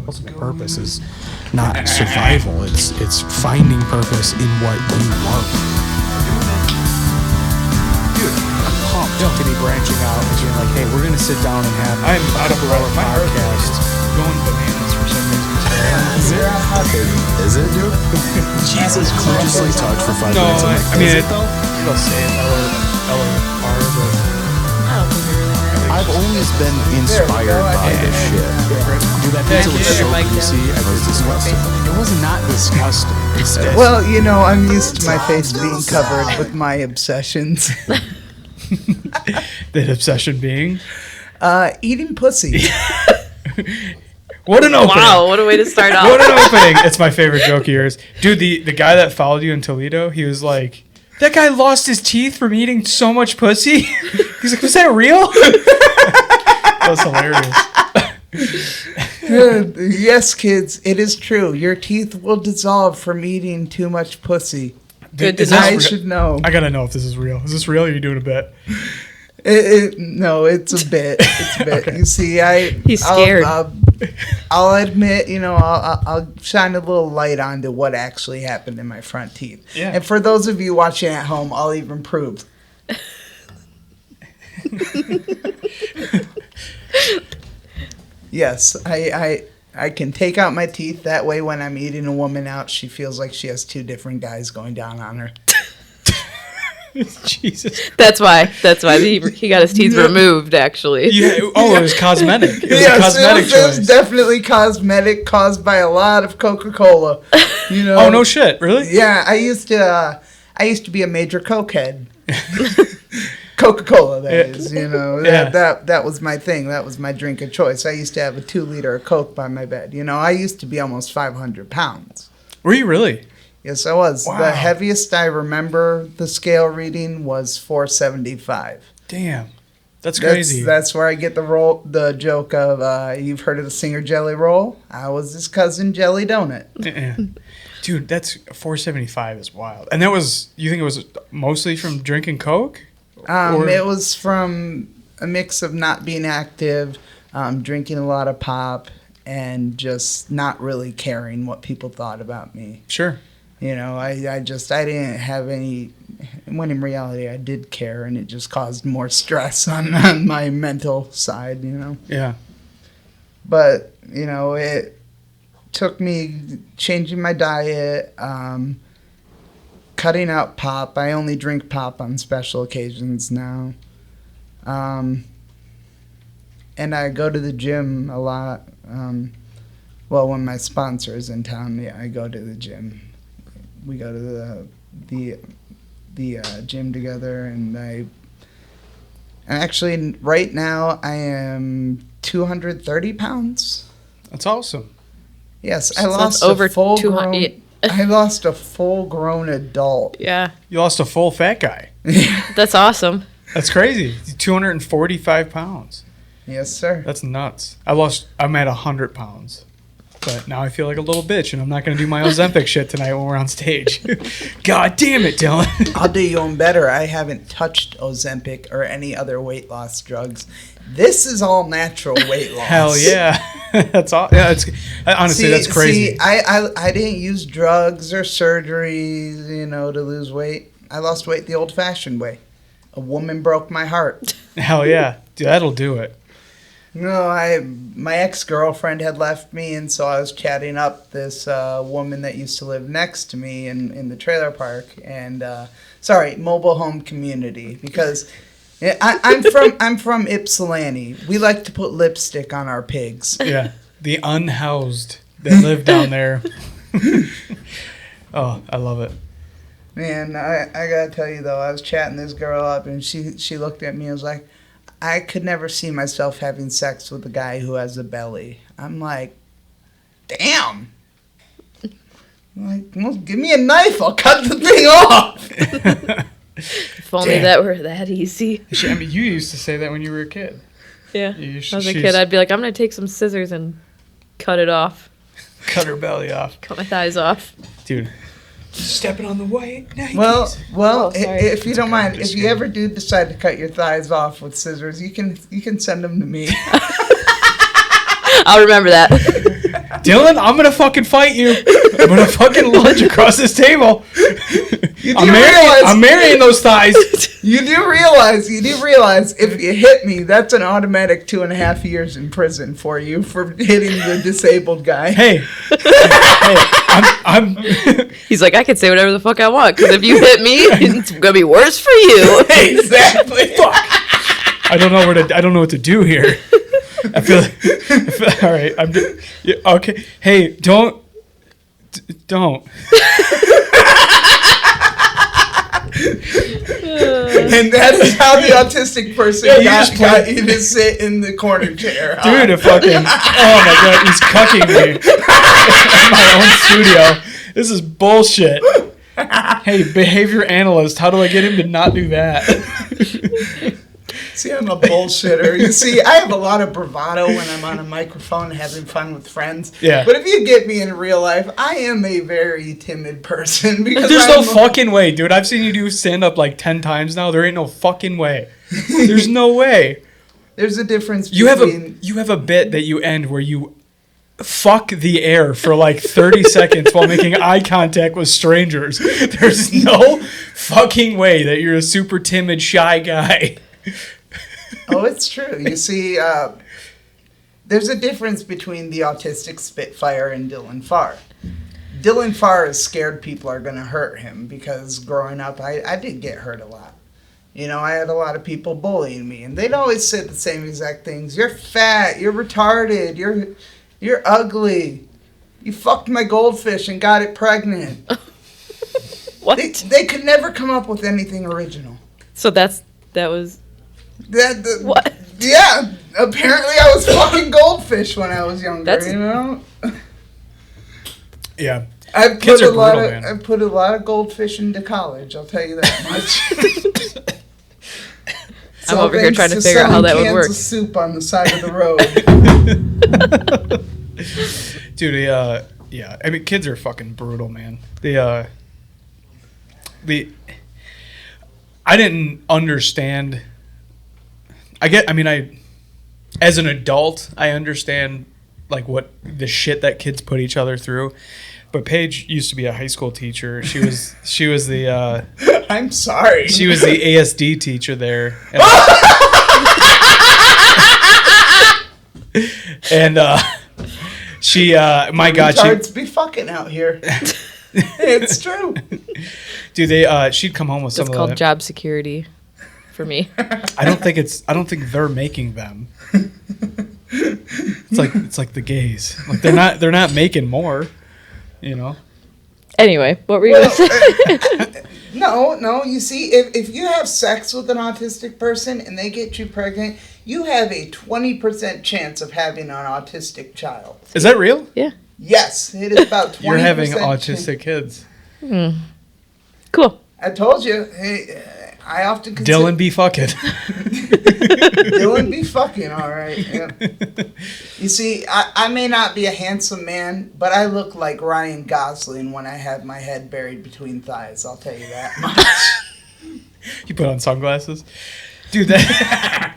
ultimate purpose is not survival. It's finding purpose in what you love. Dude, I'm pumped to be branching out and being like, hey, we're gonna sit down and have I'm out of breath. My heart podcast. is going bananas for some reason. Is it, dude? Jesus Christ. Just like talk for 5 No, minutes. I'm like, I mean, is it though? It'll say it L-O-R, but I don't think it really matters. I've always been inspired by this shit. Dude, that Yeah, pizza was keep so your mic greasy. down. It was disgusting. It was not disgusting. Well, you know, I'm used to my face being covered with my obsessions. that obsession being. Eating pussy. What an opening. Wow, what a way to start off. What an opening. It's my favorite joke of yours. Dude, the guy that followed you in Toledo, he was like, that guy lost his teeth from eating so much pussy? He's like, was that real? That was hilarious. Yes, kids, it is true. Your teeth will dissolve from eating too much pussy. Good to Is know. this I real? should know. I gotta know if this is real. Is this real or are you doing a bit? No, it's a bit. It's a bit. Okay. You see, He's scared. I'll admit, you know, I'll shine a little light onto what actually happened in my front teeth. Yeah. And for those of you watching at home, I'll even prove. Yes, I can take out my teeth. That way, when I'm eating a woman out, she feels like she has two different guys going down on her. Jesus. That's why he got his teeth removed, actually. Yeah. Oh, it was cosmetic. It was a Yes, cosmetic it choice. was definitely cosmetic, caused by a lot of Coca-Cola. You know. Oh, no shit. Really? Yeah, I used to be a major cokehead. Coca-Cola, that is, you know. Yeah. That was my thing. That was my drink of choice. I used to have a 2-liter of Coke by my bed. You know, I used to be almost 500 pounds. Were you really? Yes, I was. Wow. The heaviest I remember the scale reading was 475. Damn. That's crazy. That's where I get the joke of, you've heard of the singer Jelly Roll? I was his cousin Jelly Donut. Dude, that's 475 is wild. And that was, you think it was mostly from drinking Coke? Or- It was from a mix of not being active, drinking a lot of pop, and just not really caring what people thought about me. Sure. You know, I didn't have any, when in reality I did care, and it just caused more stress on my mental side, you know. Yeah. But, you know, it took me changing my diet, cutting out pop. I only drink pop on special occasions now. And I go to the gym a lot. Well, when my sponsor is in town, yeah, I go to the gym. We go to the gym together, and actually right now I am 230 pounds. That's awesome. Yes, I So lost that's over a full 200 grown. I lost a full-grown adult. Yeah, You lost a full fat guy. that's awesome. That's crazy. 245 pounds. Yes, sir. That's nuts. I'm at 100 pounds. But now I feel like a little bitch, and I'm not going to do my Ozempic shit tonight when we're on stage. God damn it, Dylan. I'll do you one better. I haven't touched Ozempic or any other weight loss drugs. This is all natural weight loss. Hell yeah. That's all. Yeah, honestly, that's crazy. See, I didn't use drugs or surgeries, you know, to lose weight. I lost weight the old-fashioned way. A woman broke my heart. Hell yeah. Dude, that'll do it. No, my ex-girlfriend had left me, and so I was chatting up this woman that used to live next to me in the trailer park, and mobile home community, because I'm from Ypsilanti. We like to put lipstick on our pigs. Yeah. The unhoused that live down there. Oh, I love it. Man, I gotta tell you though, I was chatting this girl up, and she looked at me and was like, I could never see myself having sex with a guy who has a belly. I'm like, damn. I'm like, well, give me a knife. I'll cut the thing off. If only that were that easy. I mean, you used to say that when you were a kid. Yeah. When I was a kid, I'd be like, I'm going to take some scissors and cut it off. Cut her belly off. Cut my thighs off. Dude. Stepping on the white Nikes. Well, sorry. if you don't mind, if you ever do decide to cut your thighs off with scissors, you can send them to me. I'll remember that. Dylan, I'm gonna fucking fight you. I'm gonna fucking lunge across this table. I'm marrying those thighs. You do realize if you hit me, that's an automatic 2.5 years in prison for you for hitting the disabled guy. Hey, I'm He's like, I can say whatever the fuck I want, because if you hit me, it's gonna be worse for you. Exactly. I don't know what to do here. I feel all right. Okay. Hey, don't. And that is how the autistic person got you to sit in the corner chair. Huh? Dude, oh my god, he's cucking me in my own studio. This is bullshit. Hey, behavior analyst, how do I get him to not do that? See, I'm a bullshitter. You see, I have a lot of bravado when I'm on a microphone having fun with friends. Yeah. But if you get me in real life, I am a very timid person. Because There's no fucking way, dude. I've seen you do stand-up like 10 times now. There ain't no fucking way. There's no way. There's a difference between... You have a bit that you end where you fuck the air for like 30 seconds while making eye contact with strangers. There's no fucking way that you're a super timid, shy guy. Oh, it's true. You see, there's a difference between the Autistic Spitfire and Dylan Farr. Dylan Farr is scared people are going to hurt him because growing up, I did get hurt a lot. You know, I had a lot of people bullying me, and they'd always say the same exact things. You're fat. You're retarded. You're ugly. You fucked my goldfish and got it pregnant. What? They could never come up with anything original. So that was... What? Yeah, apparently I was fucking goldfish when I was younger. You know. Yeah, I put a lot of goldfish into college. I'll tell you that much. I'm over here trying to figure out how that would work. Cans of soup on the side of the road. Dude, yeah. I mean, kids are fucking brutal, man. I didn't understand. As an adult, I understand like what the shit that kids put each other through. But Paige used to be a high school teacher. She was the I'm sorry. She was the ASD teacher there. And she my God, retards be fucking out here. It's true. Dude, she'd come home with some of It's called job security for me. I don't think they're making them. It's like the gays. Like they're not making more, you know. Anyway, what were you gonna say? No. You see, if you have sex with an autistic person and they get you pregnant, you have a 20% chance of having an autistic child. Is that real? Yeah. Yes, it is about 20%. You're having autistic kids. Cool. I told you. Hey, I often consider... Dylan be fucking. Dylan be fucking, all right. Yeah. You see, I may not be a handsome man, but I look like Ryan Gosling when I have my head buried between thighs. I'll tell you that much. You put on sunglasses? Dude, that...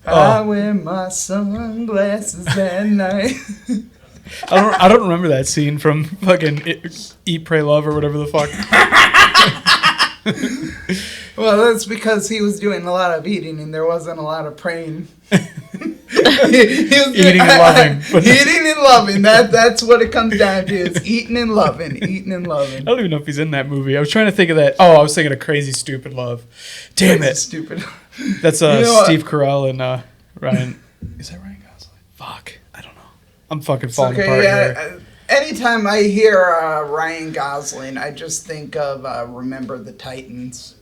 I wear my sunglasses at night. I don't remember that scene from fucking Eat, Pray, Love or whatever the fuck. Well, that's because he was doing a lot of eating and there wasn't a lot of praying. Eating and loving. Eating and loving. That's what it comes down to, is eating and loving. Eating and loving. I don't even know if he's in that movie. I was trying to think of that. Oh, I was thinking of Crazy Stupid Love. Damn it. Stupid. That's Steve Carell and Ryan. Is that Ryan Gosling? Fuck. I don't know. I'm fucking falling apart here. Anytime I hear Ryan Gosling, I just think of Remember the Titans.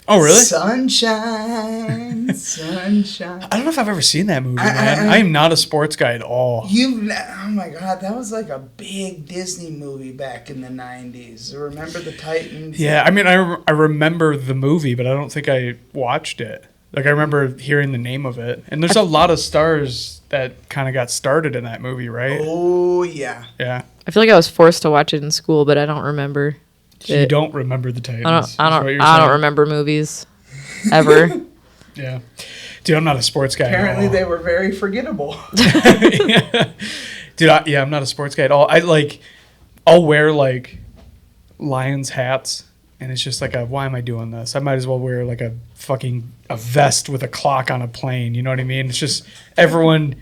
Oh, really? Sunshine, sunshine. I don't know if I've ever seen that movie, man. I am not a sports guy at all. Oh my God, that was like a big Disney movie back in the 90s. Remember the Titans? Yeah, I mean, I remember the movie, but I don't think I watched it. Like, I remember hearing the name of it. And there's a lot of stars that kind of got started in that movie, right? Oh, yeah. Yeah. I feel like I was forced to watch it in school, but I don't remember. You don't remember the Titans. I don't remember movies ever. Yeah. Dude, I'm not a sports guy. Apparently they were very forgettable. Dude, I'm not a sports guy at all. I'll wear like Lions hats, and it's just like why am I doing this? I might as well wear like a vest with a clock on a plane. You know what I mean? It's just everyone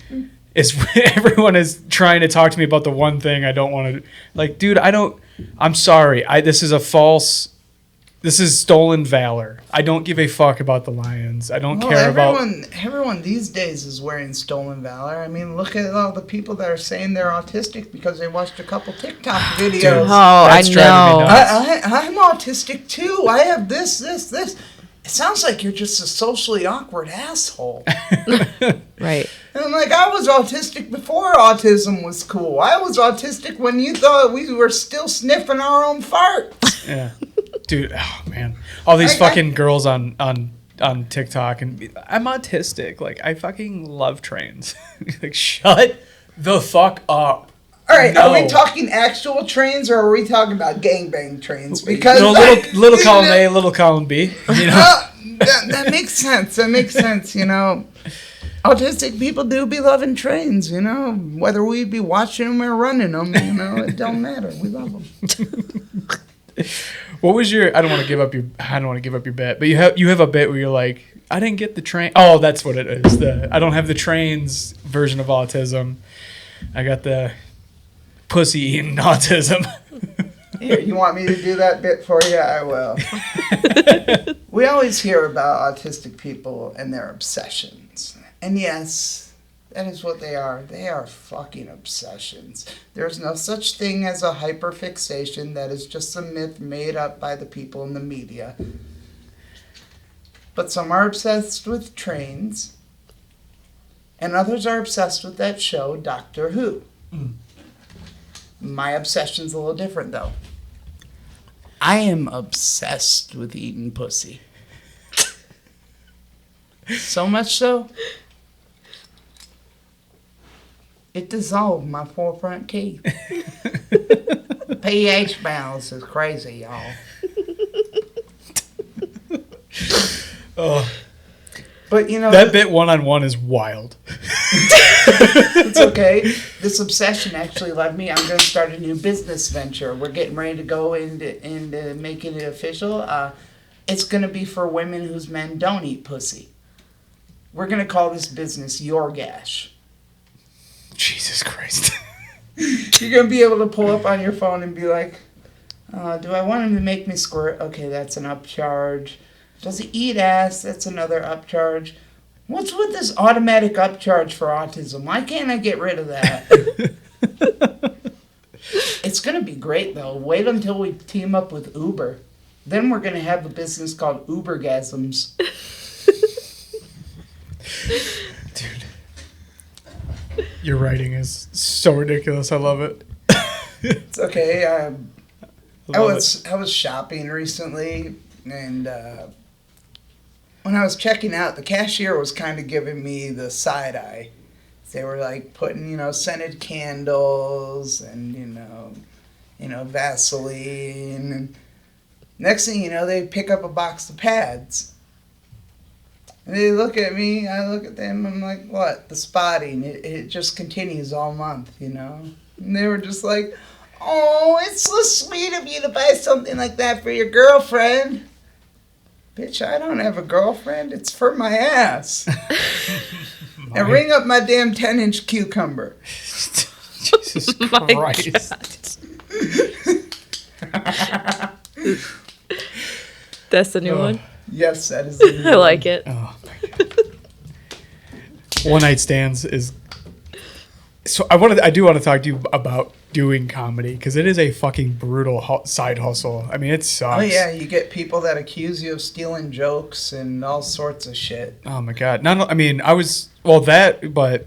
is trying to talk to me about the one thing I don't want to. Like, dude, I'm sorry. This is stolen valor. I don't give a fuck about the Lions. I don't care about... Everyone these days is wearing stolen valor. I mean, look at all the people that are saying they're autistic because they watched a couple TikTok videos. Dude, Oh, I know. I'm autistic too. I have this. It sounds like you're just a socially awkward asshole. Right. And I'm like, I was autistic before autism was cool. I was autistic when you thought we were still sniffing our own farts. Yeah. Dude, oh man. All these fucking girls on TikTok, and I'm autistic. Like, I fucking love trains. Like, shut the fuck up. All right, No. Are we talking actual trains or are we talking about gangbang trains? Because No, little column A, little column B. You know? that makes sense. That makes sense, you know. Autistic people do be loving trains, you know. Whether we be watching them or running them, you know, it don't matter. We love them. What was your? I don't want to give up your bet, but you have a bit where you're like, I didn't get the train. Oh, that's what it is. I don't have the trains version of autism. I got the pussy eating autism. Here, you want me to do that bit for you? I will. We always hear about autistic people and their obsessions. And yes, that is what they are. They are fucking obsessions. There's no such thing as a hyperfixation. That is just a myth made up by the people in the media. But some are obsessed with trains, and others are obsessed with that show, Doctor Who. My obsession's a little different, though. I am obsessed with eating pussy. So much so, it dissolved my 4 front teeth. pH balance is crazy, y'all. Oh, But, you know... that bit one-on-one is wild. It's okay. This obsession actually led me. I'm going to start a new business venture. We're getting ready to go into making it official. It's going to be for women whose men don't eat pussy. We're going to call this business Your Gash. Jesus Christ. You're going to be able to pull up on your phone and be like, do I want him to make me squirt? Okay, that's an upcharge. Does he eat ass? That's another upcharge. What's with this automatic upcharge for autism? Why can't I get rid of that? It's going to be great, though. Wait until we team up with Uber. Then we're going to have a business called Ubergasms. Dude. Your writing is so ridiculous. I love it. It's okay. I love was shopping recently, and when I was checking out, the cashier was kind of giving me the side eye. They were like putting, scented candles and Vaseline. And next thing you know, they pick up a box of pads. And they look at me, I look at them, I'm like, what? The spotting, it just continues all month, And they were just like, oh, it's so sweet of you to buy something like that for your girlfriend. Bitch, I don't have a girlfriend. It's for my ass. And ring up my damn 10-inch cucumber. Jesus Christ. That's the new one. Yes, that is the new I like it. Oh my God. One night stands is. So I do want to talk to you about doing comedy because it is a fucking brutal side hustle. I mean, it sucks. Oh yeah, you get people that accuse you of stealing jokes and all sorts of shit. Oh my God. But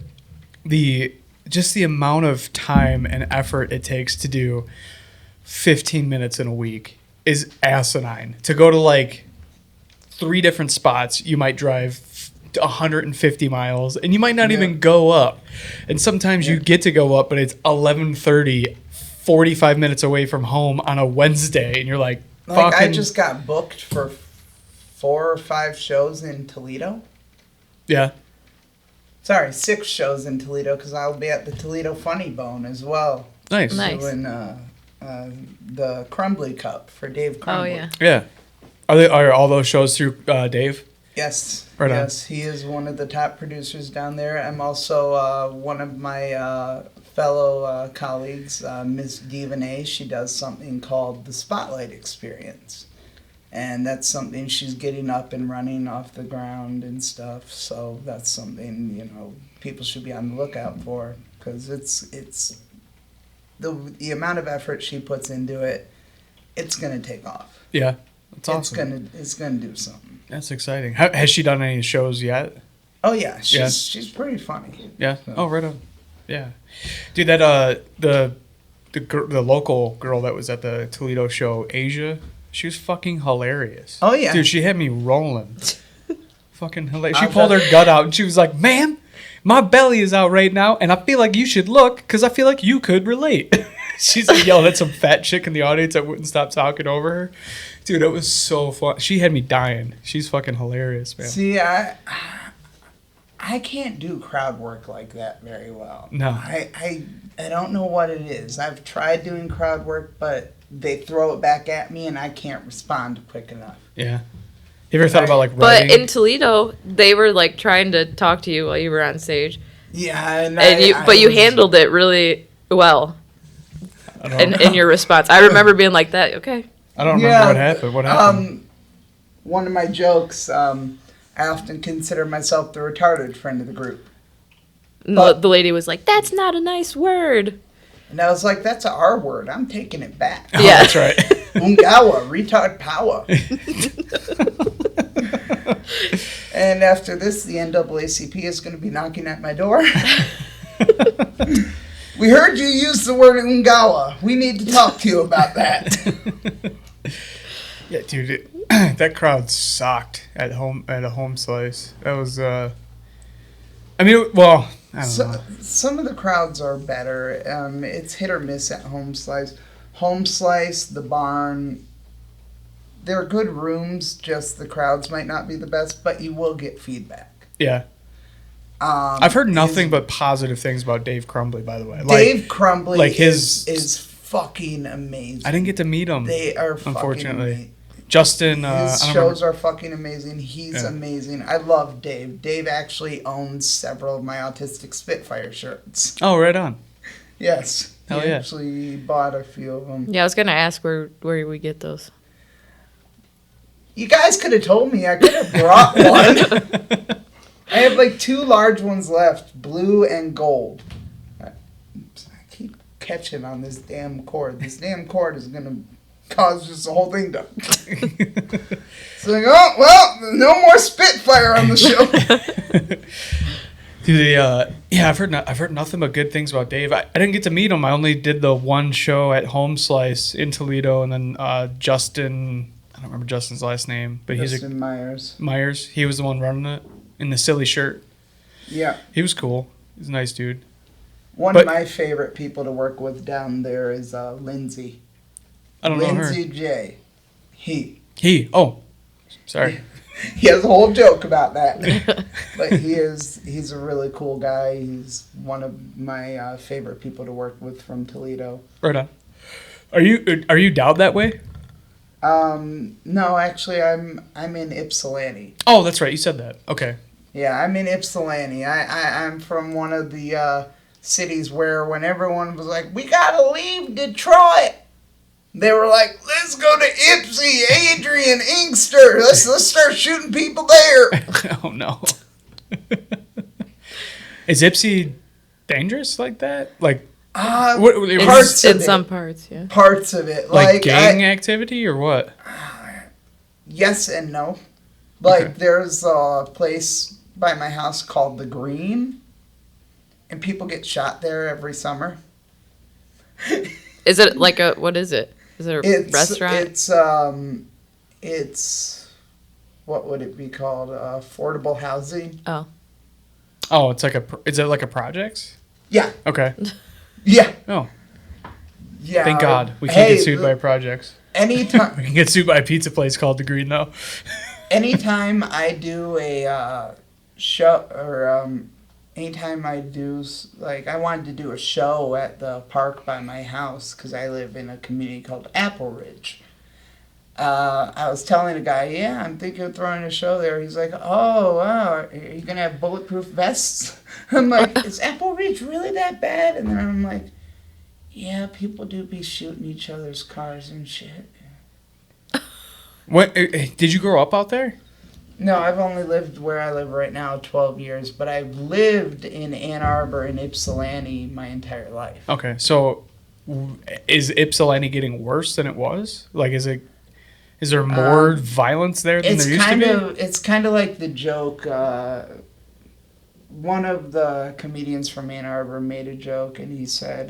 just the amount of time and effort it takes to do 15 minutes in a week is asinine. To go to like 3 different spots, you might drive 150 miles and you might not even go up. And sometimes you get to go up, but it's 11:30, 45 minutes away from home on a Wednesday, and you're like I just got booked for 4 or 5 shows in Toledo. Yeah. Sorry, 6 shows in Toledo because I'll be at the Toledo Funny Bone as well. Nice. Doing the Crumbly Cup for Dave Crumbly. Oh, yeah. Yeah. Are all those shows through Dave? Yes. Right on. Yes, he is one of the top producers down there. I'm also one of my fellow colleagues, Miss Divanay. She does something called the Spotlight Experience. And that's something she's getting up and running off the ground and stuff. So that's something, you know, people should be on the lookout for. Because it's the amount of effort she puts into it, it's going to take off. Yeah. That's awesome. It's gonna do something. That's exciting. Has she done any shows yet? Oh yeah, she's pretty funny. Yeah. So. Oh, right on. Yeah, dude. That the local girl that was at the Toledo show, Asia, she was fucking hilarious. Oh yeah, dude. She had me rolling. Fucking hilarious. She pulled her gut out and she was like, "Man, my belly is out right now, and I feel like you should look because I feel like you could relate." She's like yelling at some fat chick in the audience that wouldn't stop talking over her. Dude, it was so fun. She had me dying. She's fucking hilarious, man. See, I can't do crowd work like that very well. No. I don't know what it is. I've tried doing crowd work, but they throw it back at me, and I can't respond quick enough. Yeah. You ever thought about like But writing? in Toledo, they were like trying to talk to you while you were on stage. Yeah, But you handled it really well in your response. I remember being like that. Okay. I don't remember what happened. What happened? One of my jokes, I often consider myself the retarded friend of the group. The lady was like, "That's not a nice word." And I was like, that's an R word. I'm taking it back. Oh, Yeah. that's right. Ungawa, retard power. And after this, the NAACP is going to be knocking at my door. We heard you use the word Ungawa. We need to talk to you about that. Yeah, dude, that crowd sucked at a home slice. That was, I mean, well, I don't know. Some of the crowds are better. It's hit or miss at Home Slice. Home Slice, the barn, they're good rooms, just the crowds might not be the best, but you will get feedback. Yeah. I've heard nothing but positive things about Dave Crumbly, by the way. Dave Crumbly like is fucking amazing. I didn't get to meet him. They are fucking unfortunately. amazing. Justin, his shows are fucking amazing. He's amazing. I love Dave. Dave actually owns several of my Autistic Spitfire shirts. Oh, right on. Yes. Hell he yeah. actually bought a few of them. Yeah, I was gonna ask where we get those. You guys could have told me. I could have brought one. I have like 2 large ones left, blue and gold. I keep catching on this damn cord. This damn cord is going to cause just the whole thing to... It's like, oh, well, no more Spitfire on the show. Dude, yeah, I've heard nothing but good things about Dave. I didn't get to meet him. I only did the one show at Home Slice in Toledo, and then Justin, I don't remember Justin's last name, but Justin Myers. Myers. He was the one running it in the silly shirt. Yeah. He was cool. He's a nice dude. One of my favorite people to work with down there is Lindsay. I don't know her. Lindsay J. He. Oh, sorry. He has a whole joke about that. But he's a really cool guy. He's one of my favorite people to work with from Toledo. Right on. Are you down that way? No, actually I'm in Ypsilanti. Oh, that's right. You said that. Okay. Yeah, I'm in Ypsilanti. I'm from one of the cities where when everyone was like, we gotta leave Detroit, they were like, let's go to Ypsi, Adrian, Inkster. Let's start shooting people there. Oh, no. Is Ypsi dangerous like that? Like, parts in of some it. parts, yeah. Parts of it. Like gang activity or what? Yes and no. Like, Okay. there's a place by my house called The Green, and people get shot there every summer. Is it like a, what is it? Is it a restaurant? It's what would it be called? Affordable housing. Oh. Oh, it's like is it like a projects? Yeah. Okay. Yeah. Oh, Yeah. thank God. We can't get sued by projects. Anytime. We can get sued by a pizza place called The Green, though. Anytime I do a show or anytime I do, like, I wanted to do a show at the park by my house because I live in a community called Apple Ridge. I was telling a guy, yeah, I'm thinking of throwing a show there. He's like, oh, wow, are you going to have bulletproof vests? I'm like, is Apple Ridge really that bad? And then I'm like, yeah, people do be shooting each other's cars and shit. What did you grow up out there? No, I've only lived where I live right now 12 years, but I've lived in Ann Arbor and Ypsilanti my entire life. Okay, so is Ypsilanti getting worse than it was? Like, is there more violence there than there used to be? It's kind of like the joke. One of the comedians from Ann Arbor made a joke, and he said,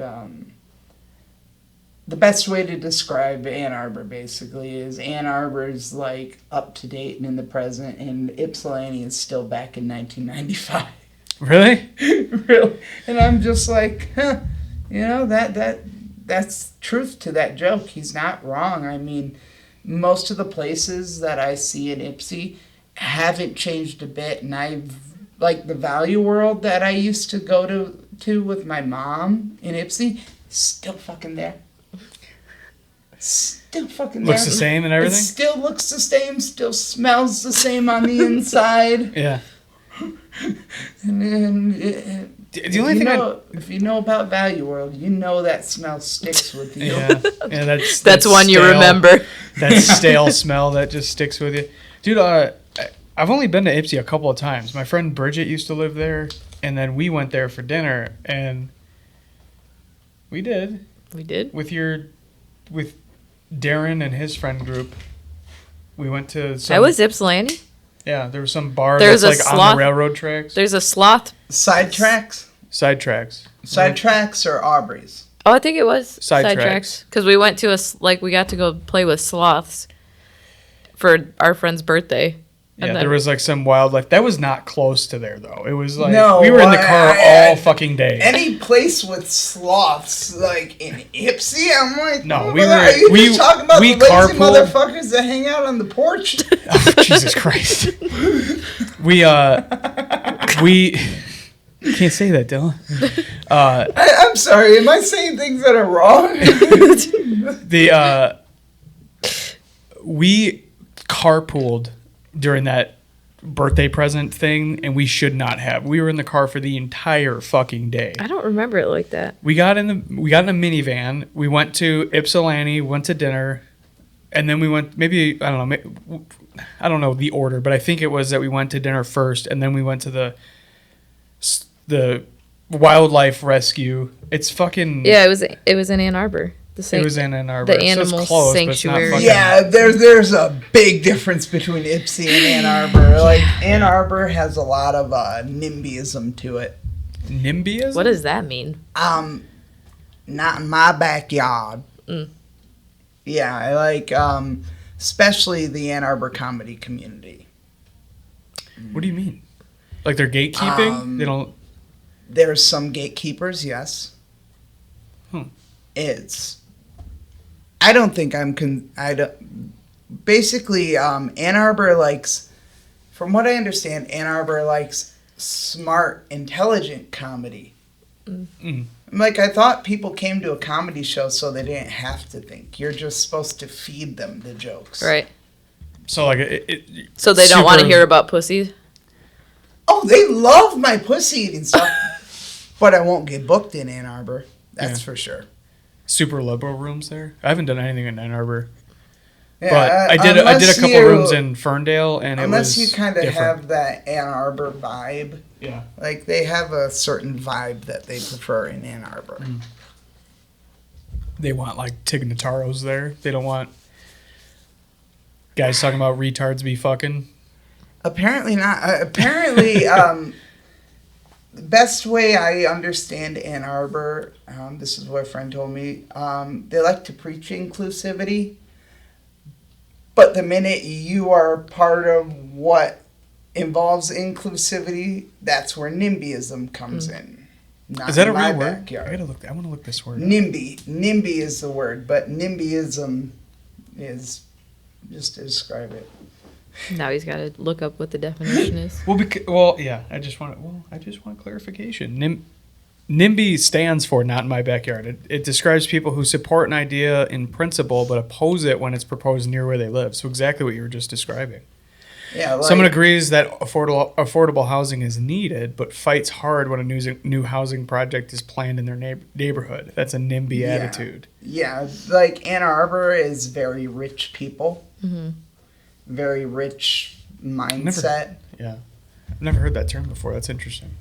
the best way to describe Ann Arbor basically is Ann Arbor's like up to date and in the present, and Ypsilanti is still back in 1995. Really? Really? And I'm just like, huh, that's truth to that joke. He's not wrong. I mean, most of the places that I see in Ypsi haven't changed a bit, and I've like the Value World that I used to go to with my mom in Ypsi, still fucking there. Still fucking Looks there. the same and everything? It still looks the same, still smells the same on the inside. Yeah. And The only thing if you know about Value World, you know that smell sticks with you. yeah, That's one you stale- remember. That stale smell that just sticks with you. Dude, I've only been to Ypsi a couple of times. My friend Bridget used to live there, and then we went there for dinner, and we did We did. with Darren and his friend group. We went to some, That was Ypsilanti. yeah, there was some bar There's that's a like on sloth- the railroad tracks. There's a sloth. Sidetracks? Sidetracks. Sidetracks or Aubrey's? Oh, I think it was Sidetracks. Because we went to we got to go play with sloths for our friend's birthday. Yeah, And there then- was like some wildlife. That was not close to there though. It was like No, we were in the car I- all fucking day. Any place with sloths, like in Ypsi, I'm like, No, oh, we are were- you we- just talking about we the lazy carpooled. motherfuckers that hang out on the porch? Oh, Jesus Christ. We can't say that, Dylan. I'm sorry, am I saying things that are wrong? We carpooled during that birthday present thing, and we should not have. We were in the car for the entire fucking day. I don't remember it like that. We got in a minivan. We went to Ypsilanti, went to dinner, and then we went I don't know the order, but I think it was that we went to dinner first, and then we went to the wildlife rescue. It's fucking Yeah, it was in Ann Arbor. It was in Ann Arbor. the animal so it's close, but it's not sanctuary. fucking- Yeah, there's a big difference between Ypsi and Ann Arbor. Like, Ann Arbor has a lot of NIMBYism to it. NIMBYism? What does that mean? Not in my backyard. Mm. Yeah, I like, especially the Ann Arbor comedy community. What do you mean? Like they're gatekeeping? They don't. There's some gatekeepers, yes. I don't think basically, Ann Arbor likes, from what I understand, Ann Arbor likes smart, intelligent comedy. Mm. Like, I thought people came to a comedy show so they didn't have to think. You're just supposed to feed them the jokes. Right. So like So they don't want to super- hear about pussies? Oh, they love my pussy eating stuff. But I won't get booked in Ann Arbor. That's for sure. super liberal rooms there. I haven't done anything in Ann Arbor. Yeah, But I did a unless couple you- rooms in Ferndale, and it Unless was you kind of different. have that Ann Arbor vibe. Yeah. Like, they have a certain vibe that they prefer in Ann Arbor. They want like Tig Notaros there. They don't want guys talking about retards be fucking. Apparently not. Apparently, the best way I understand Ann Arbor, this is what a friend told me, they like to preach inclusivity. But the minute you are part of what involves inclusivity, that's where NIMBYism comes in. Not Is that a in my real word? backyard. I want to look this word up. NIMBY is the word, but NIMBYism is just to describe it. Now he's got to look up what the definition is. Well, yeah. I just want clarification. NIMBY stands for Not in My Backyard. It describes people who support an idea in principle but oppose it when it's proposed near where they live. So exactly what you were just describing. Yeah, like, Someone agrees that affordable housing is needed, but fights hard when a new housing project is planned in their neighborhood. That's a NIMBY attitude. Yeah, like Ann Arbor is very rich people, very rich mindset. I've never heard that term before. That's interesting.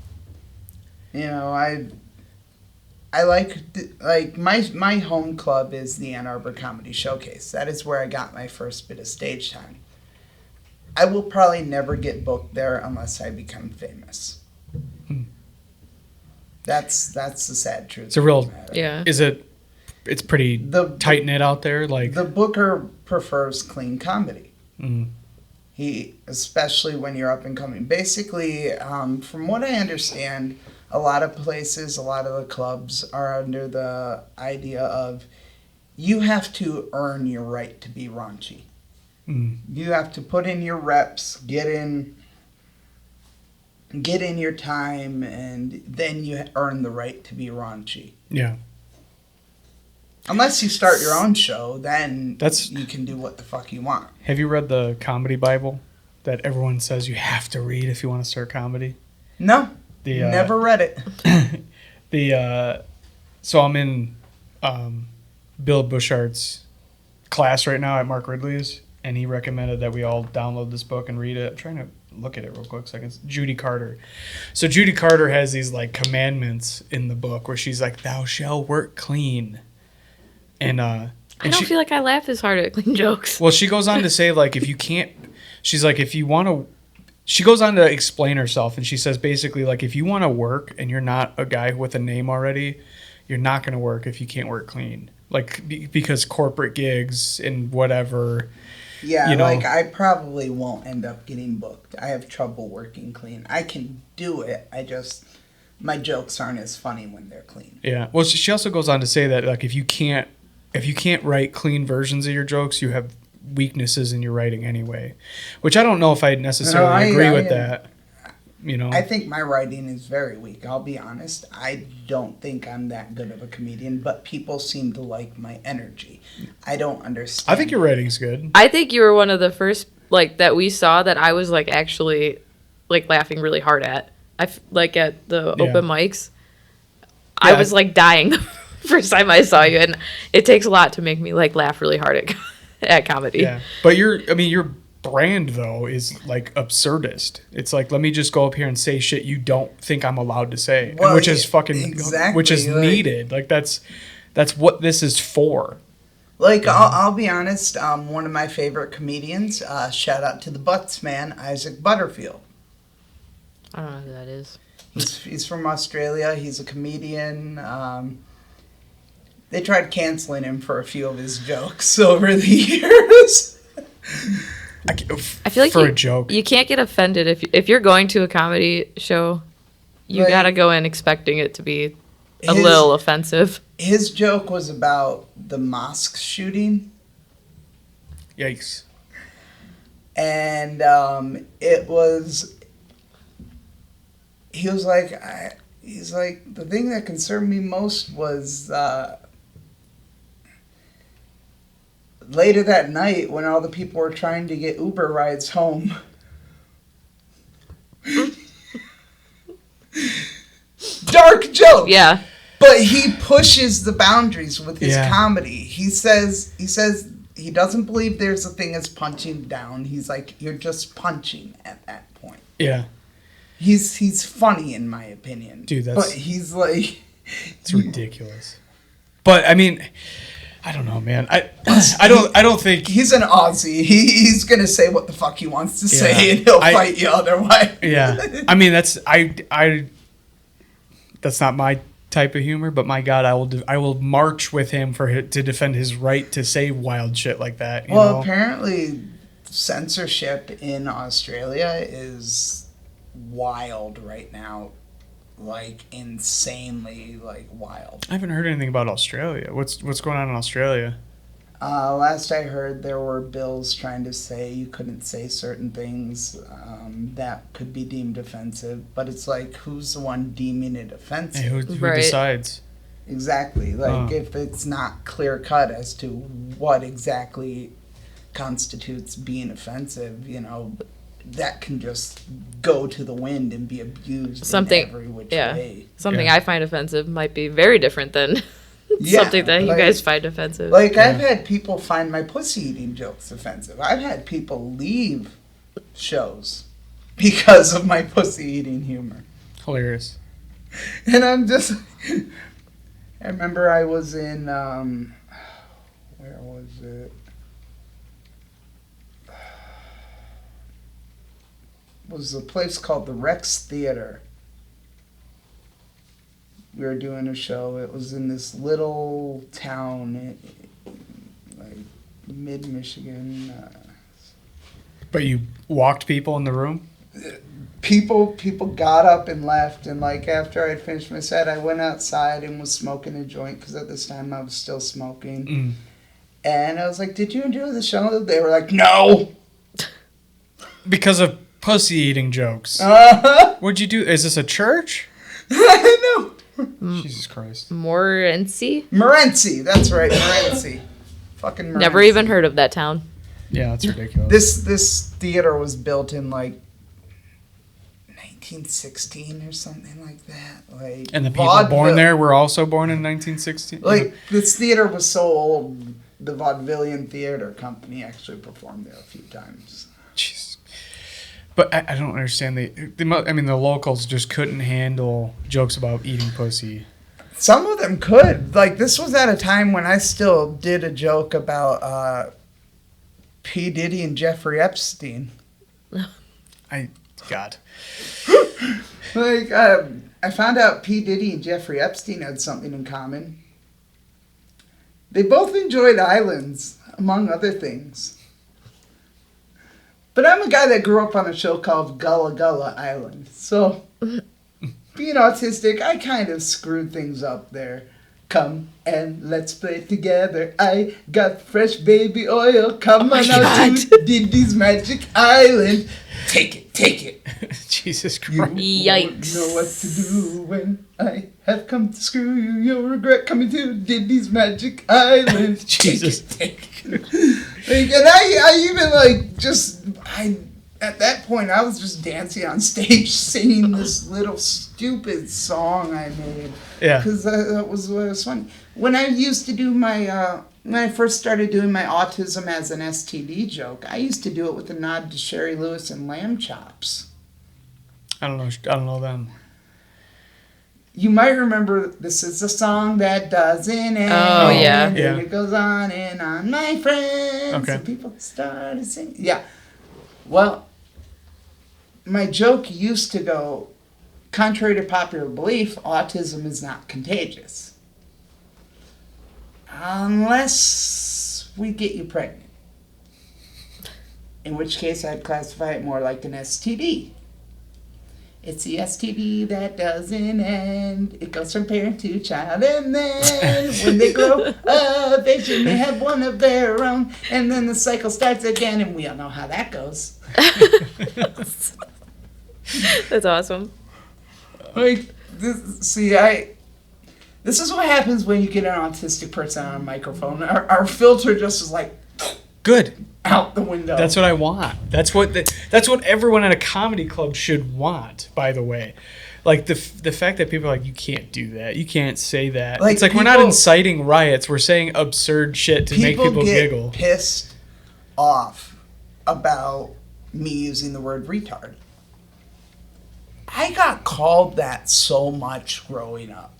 You know, I like my home club is the Ann Arbor Comedy Showcase. That is where I got my first bit of stage time. I will probably never get booked there unless I become famous. That's the sad truth. It's a real Yeah. It's pretty tight knit out there. Like the booker prefers clean comedy. Mm. He, especially when you're up and coming. Basically, from what I understand, a lot of places, a lot of the clubs are under the idea of you have to earn your right to be raunchy. Mm. You have to put in your reps, get in your time, and then you earn the right to be raunchy. Yeah. Unless you start your own show, then you can do what the fuck you want. Have you read the comedy Bible that everyone says you have to read if you want to start comedy? No, never read it. So I'm in Bill Bushard's class right now at Mark Ridley's, and he recommended that we all download this book and read it. I'm trying to look at it real quick so it's Judy Carter. So Judy Carter has these like commandments in the book where she's like, "Thou shalt work clean." And I don't feel like I laugh as hard at clean jokes. Well, she goes on to say, like, if you can't, she's like, if you want to, she goes on to explain herself, and she says basically, like, if you want to work and you're not a guy with a name already, you're not going to work if you can't work clean. Like, because corporate gigs and whatever. Yeah, you know, like, I probably won't end up getting booked. I have trouble working clean. I can do it. My jokes aren't as funny when they're clean. Yeah. Well, she also goes on to say that, like, if you can't write clean versions of your jokes, you have weaknesses in your writing anyway, which I don't know if I necessarily agree with that. You know, I think my writing is very weak. I'll be honest. I don't think I'm that good of a comedian, but people seem to like my energy. I don't understand. I think your writing's good. I think you were one of the first like that we saw that I was like actually like laughing really hard at. Like at the open mics. I was like dying the first time I saw you, and it takes a lot to make me like laugh really hard at comedy. Yeah, but your brand though is like absurdist. It's like, let me just go up here and say shit you don't think I'm allowed to say, well, which is fucking exactly, which is needed. Like that's what this is for. Like, I'll be honest, one of my favorite comedians, shout out to the Butts man, Isaac Butterfield. I don't know who that is. He's from Australia. He's a comedian. They tried canceling him for a few of his jokes over the years. I feel like for a joke, you can't get offended if you're going to a comedy show. You gotta go in expecting it to be a little offensive. His joke was about the mosque shooting. Yikes! And it was. He's like, the thing that concerned me most was later that night when all the people were trying to get Uber rides home. Dark joke. Yeah. But he pushes the boundaries with his comedy. He says he doesn't believe there's a thing as punching down. He's like, you're just punching at that point. Yeah. He's funny in my opinion. Dude, but he's like it's ridiculous. But I mean, I don't know, man. I don't think he's an Aussie. He's gonna say what the fuck he wants to say, and he'll fight you otherwise. Yeah. I mean, that's not my type of humor, but my God, I will march with him to defend his right to say wild shit like that. You know? Apparently censorship in Australia is wild right now, like insanely like wild. I haven't heard anything about Australia. What's going on in Australia? Last I heard, there were bills trying to say you couldn't say certain things that could be deemed offensive. But it's like, who's the one deeming it offensive? Hey, who Right. decides? Exactly. Like, if it's not clear cut as to what exactly constitutes being offensive, you know, that can just go to the wind and be abused Something- in every which yeah. way. Something Yeah. I find offensive might be very different than Yeah, something that you like- guys find offensive. Like, I've had people find my pussy eating jokes offensive. I've had people leave shows because of my pussy eating humor. Hilarious. And I'm just. I remember I was in. Where was it? It was a place called the Rex Theater. We were doing a show. It was in this little town, like mid-Michigan. But you walked people in the room? People got up and left, and like after I'd finished my set, I went outside and was smoking a joint because at this time I was still smoking. Mm. And I was like, "Did you enjoy the show?" They were like, "No." Because of pussy eating jokes. Uh-huh. What'd you do? Is this a church? I know. Jesus Christ. Morency? Morency, that's right, Morency. Fucking Morency. Never even heard of that town. Yeah, that's ridiculous. This theater was built in like 1916 or something like that. Like, And the people vaudeville- born there were also born in 1960? Like, this theater was so old, the Vaudevillian Theater Company actually performed there a few times. Jeez. But I don't understand. The locals just couldn't handle jokes about eating pussy. Some of them could. Like, this was at a time when I still did a joke about P. Diddy and Jeffrey Epstein. God. Like, I found out P. Diddy and Jeffrey Epstein had something in common. They both enjoyed islands, among other things. But I'm a guy that grew up on a show called Gullah Gullah Island. So, being autistic, I kind of screwed things up there. Come and let's play together. I got fresh baby oil. Come on out to Diddy's Magic Island. Take it, take it. Jesus You Christ. won't Yikes. know what to do when I have come to screw you. You'll regret coming to Diddy's Magic Island. Jesus. Take it. Like, and I even like at that point I was just dancing on stage singing this little stupid song I made. Yeah. Because that was what was funny. When I used to do my when I first started doing my autism as an STD joke, I used to do it with a nod to Sherry Lewis and Lamb Chops. I don't know them. You might remember this is a song that doesn't end. Oh, yeah. And Yeah. it goes on and on, my friends. Okay. And people started singing. Yeah. Well, my joke used to go, contrary to popular belief, autism is not contagious. Unless we get you pregnant. In which case I'd classify it more like an STD. It's the STD that doesn't end. It goes from parent to child, and then when they grow up, they should may have one of their own, and then the cycle starts again, and we all know how that goes. That's awesome. Like, this is what happens when you get an autistic person on a microphone. Our filter just is like Good. out the window. That's what I want. That's what everyone at a comedy club should want, by the way. Like, the fact that people are like, you can't do that. You can't say that. Like, it's like we're not people- inciting riots. We're saying absurd shit to make people get giggle. pissed off about me using the word retard. I got called that so much growing up.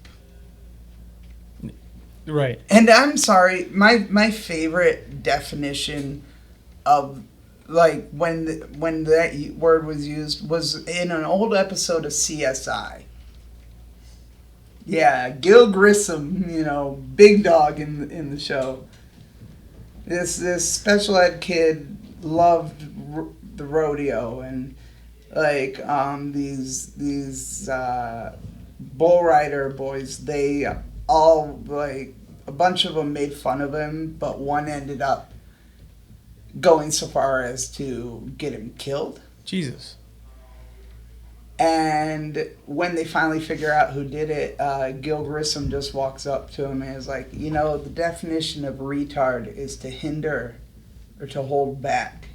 Right. And I'm sorry, my favorite definition of like when that word was used was in an old episode of CSI. Yeah, Gil Grissom, big dog in the show. This special ed kid loved the rodeo, and like these bull rider boys, they all like a bunch of them made fun of him, but one ended up going so far as to get him killed. Jesus. And when they finally figure out who did it, Gil Grissom just walks up to him and is like, the definition of retard is to hinder or to hold back.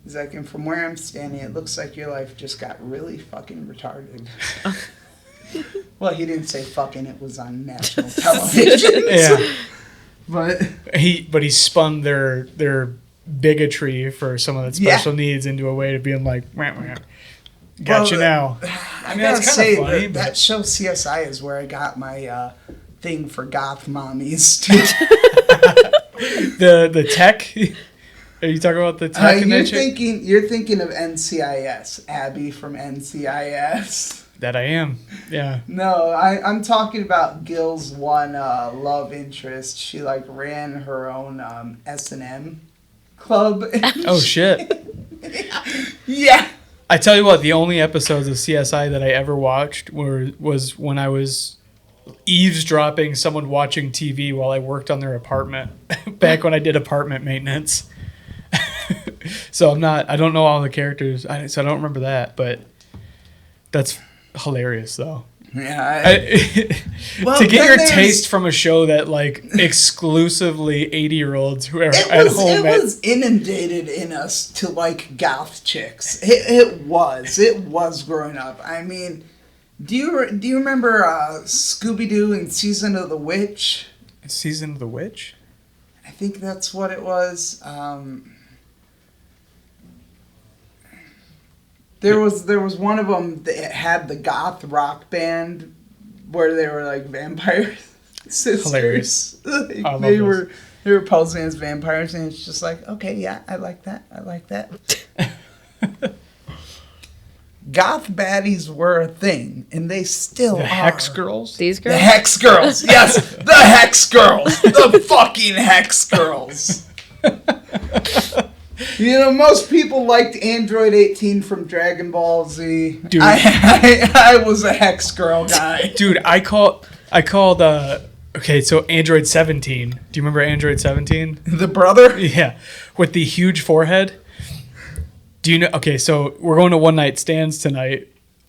He's like, and from where I'm standing, it looks like your life just got really fucking retarded. Well, he didn't say fucking, it was on national television. Yeah. But he spun their bigotry for someone with special needs into a way to being like, wah, wah. Gotcha now. I gotta say, funny, that show CSI is where I got my thing for goth mommies. the tech. Are you talking about the tech? You're thinking of NCIS, Abby from NCIS. That I am. Yeah. No, I'm talking about Gil's one love interest. She ran her own S&M club. Oh shit. Yeah. I tell you what, the only episodes of CSI that I ever watched was when I was eavesdropping someone watching TV while I worked on their apartment back when I did apartment maintenance. So I don't know all the characters, so I don't remember that, but that's hilarious though. Yeah. To get your taste from a show that exclusively 80-year-olds who are at home. It was inundated in us to goth chicks. It was growing up. I mean, do you remember Scooby-Doo and Season of the Witch? Season of the Witch? I think that's what it was. There was one of them that had the goth rock band where they were vampire sisters. Hilarious. They were posing as vampires, and it's just okay, yeah, I like that. Goth baddies were a thing, and they still are. The Hex Girls? These girls? The Hex Girls, yes, the Hex Girls, the fucking Hex Girls. Most people liked Android 18 from Dragon Ball Z. Dude, I was a Hex Girl guy. Dude, I called. Okay, so Android 17. Do you remember Android 17? The brother? Yeah, with the huge forehead. Do you know? Okay, so we're going to one night stands tonight.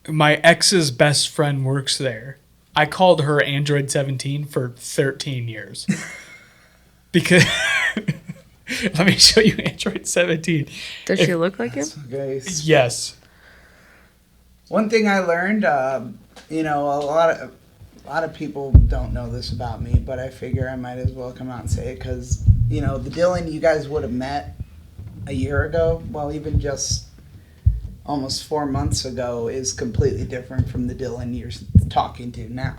My ex's best friend works there. I called her Android 17 for 13 years because. Let me show you Android 17. Does she look like him? Okay. Yes. One thing I learned, a lot of people don't know this about me, but I figure I might as well come out and say it because, the Dylan you guys would have met a year ago, well, even just almost 4 months ago, is completely different from the Dylan you're talking to now.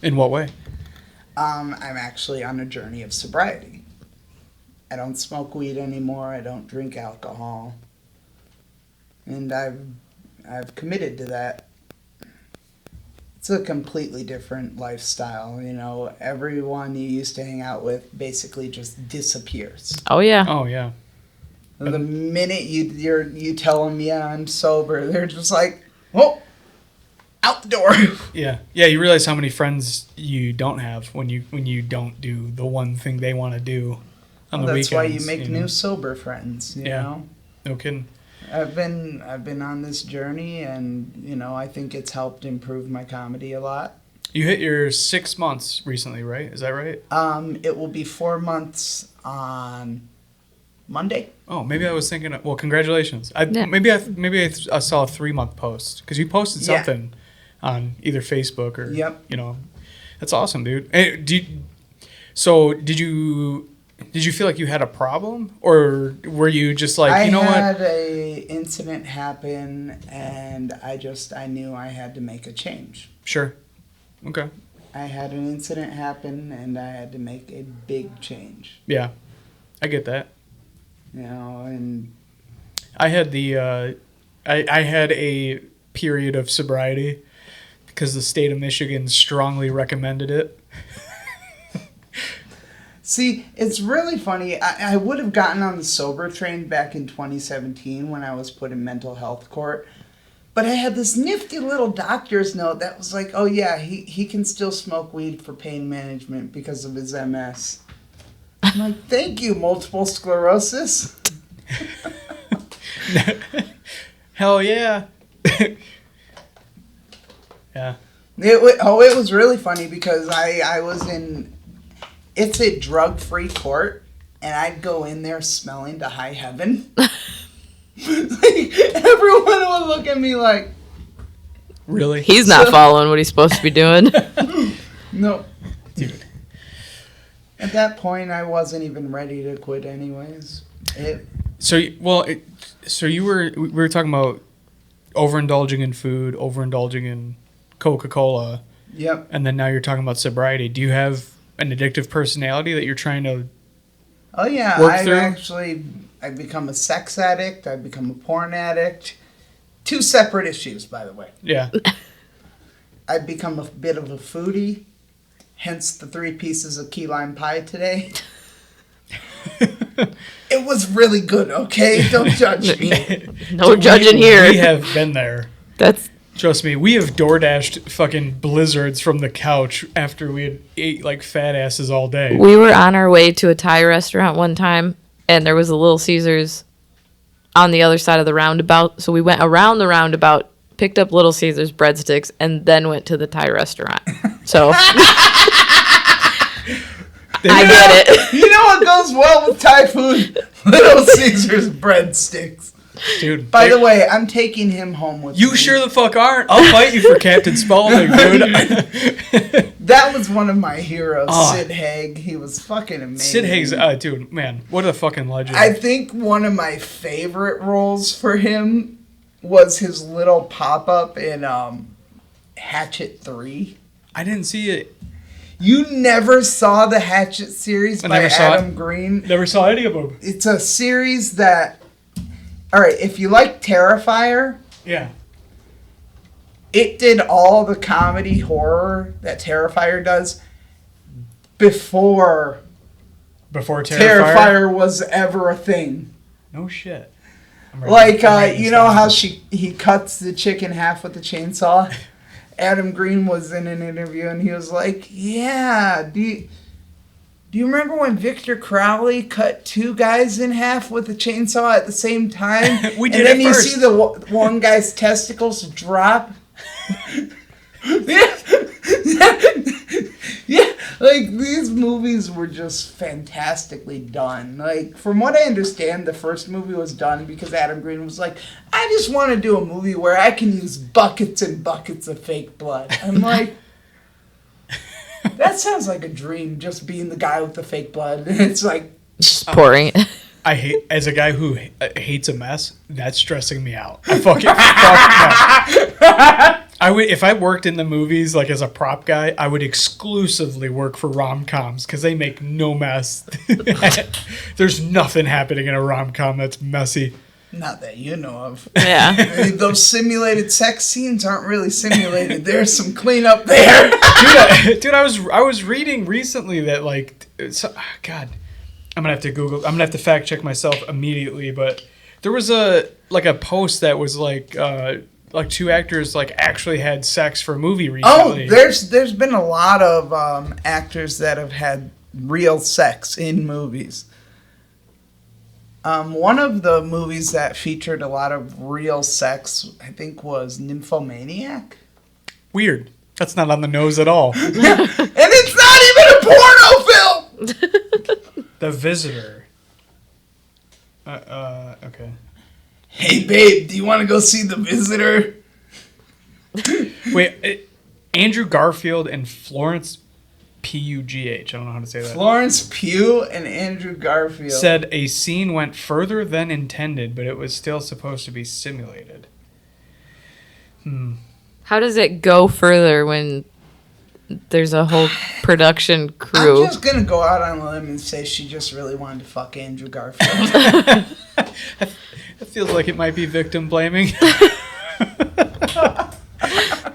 In what way? I'm actually on a journey of sobriety. I don't smoke weed anymore. I don't drink alcohol. And I've committed to that. It's a completely different lifestyle. Everyone you used to hang out with basically just disappears. Oh, yeah. Oh, yeah. The minute you tell them, yeah, I'm sober, they're just like, oh, out the door. Yeah. Yeah, you realize how many friends you don't have when you don't do the one thing they want to do. That's why you make new sober friends, you know? No kidding. I've been on this journey, and I think it's helped improve my comedy a lot. You hit your 6 months recently, right? Is that right? It will be 4 months on Monday. Oh, maybe I was thinking. Well, congratulations. Maybe I saw a 3-month post because you posted something on either Facebook or That's awesome, dude. Hey, Did you feel like you had a problem, or were you just what? I had a incident happen, and I knew I had to make a change. Sure. Okay. I had an incident happen, and I had to make a big change. Yeah, I get that. And I had I had a period of sobriety because the state of Michigan strongly recommended it. See, it's really funny. I would have gotten on the sober train back in 2017 when I was put in mental health court. But I had this nifty little doctor's note that was like, oh yeah, he can still smoke weed for pain management because of his MS. I'm like, thank you, multiple sclerosis. Hell yeah. Yeah. It was really funny because I was in, it's a drug-free court, and I'd go in there smelling to high heaven. Like, everyone would look at me like, Really? He's not following what he's supposed to be doing. no. Dude. At that point, I wasn't even ready to quit anyways. So you were, we were talking about overindulging in food, overindulging in Coca-Cola. Yep. And then now you're talking about sobriety. Do you have an addictive personality that you're trying to Oh yeah, work through? I've become a sex addict. I've become a porn addict. 2 separate issues, by the way. Yeah. I've become a bit of a foodie, hence the 3 pieces of key lime pie today. It was really good, okay? Don't judge me. No judging here. We have been there. Trust me, we have DoorDashed fucking blizzards from the couch after we had ate like fat asses all day. We were on our way to a Thai restaurant one time, and there was a Little Caesars on the other side of the roundabout. So we went around the roundabout, picked up Little Caesars breadsticks, and then went to the Thai restaurant. So I get it. You know what goes well with Thai food? Little Caesars breadsticks. Dude. By the way, I'm taking him home with me. You sure the fuck aren't? I'll fight you for Captain Spaulding, dude. That was one of my heroes, Oh. Sid Haig. He was fucking amazing. Sid Haig's, dude, man, what a fucking legend. I think one of my favorite roles for him was his little pop-up in Hatchet 3. I didn't see it. You never saw the Hatchet series I by never saw Adam it. Green? Never saw any of them. It's a series that... Alright, if you like Terrifier, Yeah. it did all the comedy horror that Terrifier does before Terrifier? Terrifier was ever a thing. No shit. Like, you know how he cuts the chick in half with the chainsaw? Adam Green was in an interview and he was like, yeah, do you remember when Victor Crowley cut 2 guys in half with a chainsaw at the same time? We did and then it you first. see the one guy's testicles drop? Yeah, like, these movies were just fantastically done. Like, from what I understand, the first movie was done because Adam Green was like, I just want to do a movie where I can use buckets and buckets of fake blood. I'm like, that sounds like a dream, just being the guy with the fake blood. It's like... Just pouring it. I hate, as a guy who hates a mess, that's stressing me out. I fucking fuck no. I would, if I worked in the movies like as a prop guy, I would exclusively work for rom-coms because they make no mess. There's nothing happening in a rom-com that's messy. Not that you know of. Yeah. Those simulated sex scenes aren't really simulated. There's some cleanup there. Dude, I was reading recently that like, God, I'm gonna have to Google. I'm gonna have to fact check myself immediately. But there was a post that was like 2 actors like actually had sex for a movie recently. Oh, there's been a lot of actors that have had real sex in movies. One of the movies that featured a lot of real sex, I think, was Nymphomaniac. Weird. That's not on the nose at all. And it's not even a porno film! The Visitor. Okay. Hey, babe, do you want to go see The Visitor? Wait, Andrew Garfield and Florence Pugh. I don't know how to say that. Florence Pugh and Andrew Garfield. Said a scene went further than intended, but it was still supposed to be simulated. How does it go further when there's a whole production crew? I'm just going to go out on a limb and say she just really wanted to fuck Andrew Garfield. It feels like it might be victim blaming.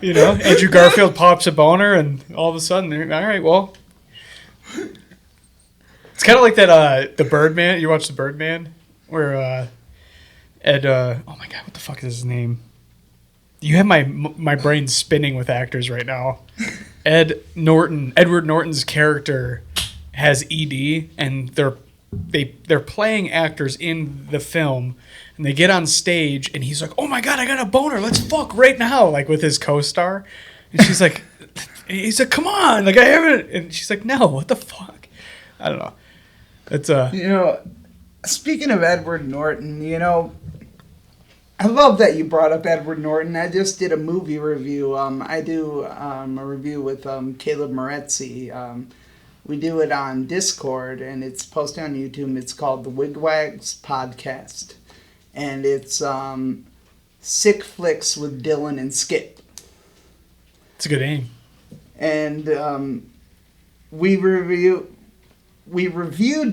You know, Andrew Garfield pops a boner, and all of a sudden, all right, well, it's kind of like that. The Birdman. You watch the Birdman, where Ed. Oh my God, what the fuck is his name? You have my brain spinning with actors right now. Edward Norton's character has ED, and they're playing actors in the film, and they get on stage, and he's like, "Oh my god, I got a boner! Let's fuck right now!" Like with his co-star, and she's like, "He's like, come on, like I haven't," and she's like, "No, what the fuck?" I don't know. It's Speaking of Edward Norton, I love that you brought up Edward Norton. I just did a movie review. I do a review with Caleb Moretzi. We do it on Discord, and it's posted on YouTube. It's called the Wigwags Podcast. And it's Sick Flicks with Dylan and Skip. a good aim. And we reviewed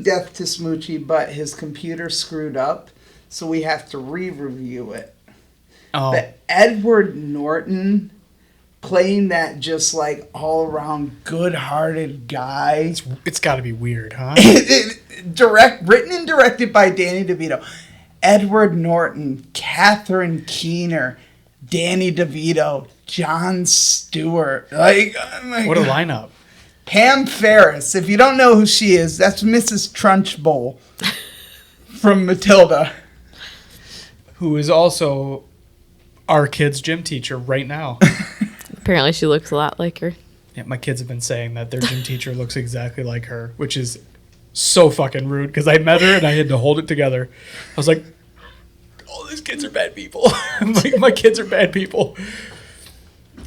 Death to Smoochie, but his computer screwed up, so we have to re-review it. Oh. But Edward Norton playing that just like all-around good-hearted guy. It's got to be weird, huh? Written and directed by Danny DeVito. Edward Norton, Catherine Keener, Danny DeVito, Jon Stewart. Like, oh my What a God. lineup. Pam Ferris. If you don't know who she is, that's Mrs. Trunchbull from Matilda. Who is also our kid's gym teacher right now. Apparently, she looks a lot like her. Yeah, my kids have been saying that their gym teacher looks exactly like her, which is so fucking rude because I met her and I had to hold it together. I was like, "Oh, these kids are bad people." I'm like, my kids are bad people.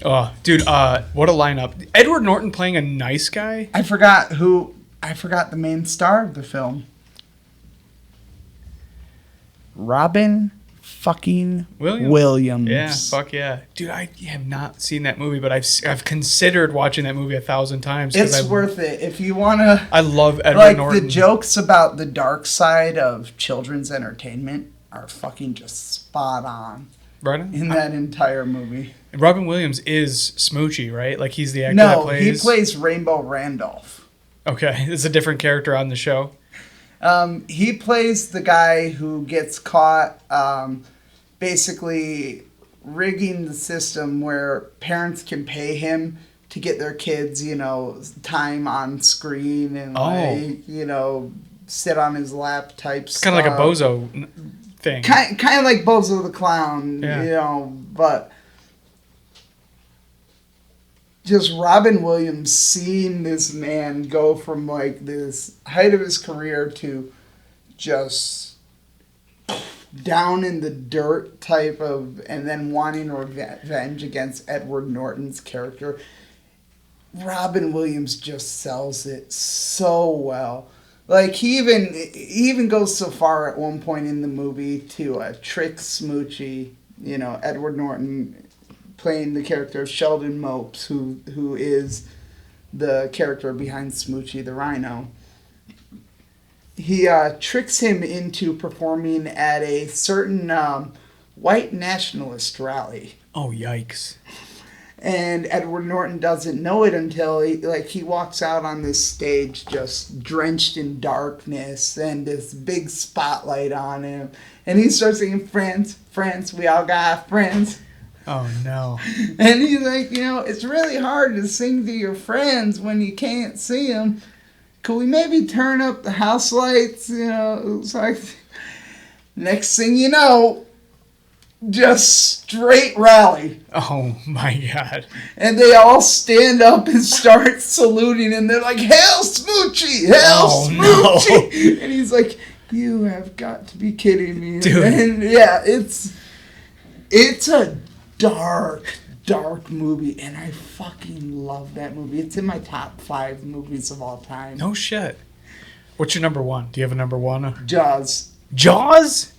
Oh, dude, what a lineup. Edward Norton playing a nice guy. I forgot the main star of the film. Robin fucking Williams. Yeah, fuck yeah. Dude, I have not seen that movie, but I've considered watching that movie 1,000 times. It's worth it. If you want to... I love Edward like, Norton. the jokes about the dark side of children's entertainment are fucking just spot on Right on? in that entire movie. Robin Williams is Smoochie, right? Like, he's the actor that No, plays... he plays Rainbow Randolph. Okay, it's a different character on the show. He plays the guy who gets caught basically rigging the system where parents can pay him to get their kids, time on screen and sit on his lap type It's stuff. kind of like a bozo thing. Kind of like Bozo the Clown, Yeah. but just Robin Williams seeing this man go from like this height of his career to just down in the dirt type of, and then wanting revenge against Edward Norton's character. Robin Williams just sells it so well. Like, he even goes so far at one point in the movie to trick Smoochie, Edward Norton playing the character of Sheldon Mopes, who is the character behind Smoochie the Rhino. He tricks him into performing at a certain white nationalist rally. Oh, yikes. And Edward Norton doesn't know it until he walks out on this stage just drenched in darkness and this big spotlight on him. And he starts singing, "France, France, we all got friends." Oh, no. And he's like, it's really hard to sing to your friends when you can't see them. Could we maybe turn up the house lights? It's like, next thing you know, just straight rally. Oh, my God. And they all stand up and start saluting, and they're like, "Hail Smoochie! Hail Smoochie!" No. And he's like, "You have got to be kidding me." Dude. And yeah, it's a dark movie, and I fucking love that movie. It's in my top 5 movies of all time. No shit. What's your number one? Do you have a number one? Jaws. Jaws?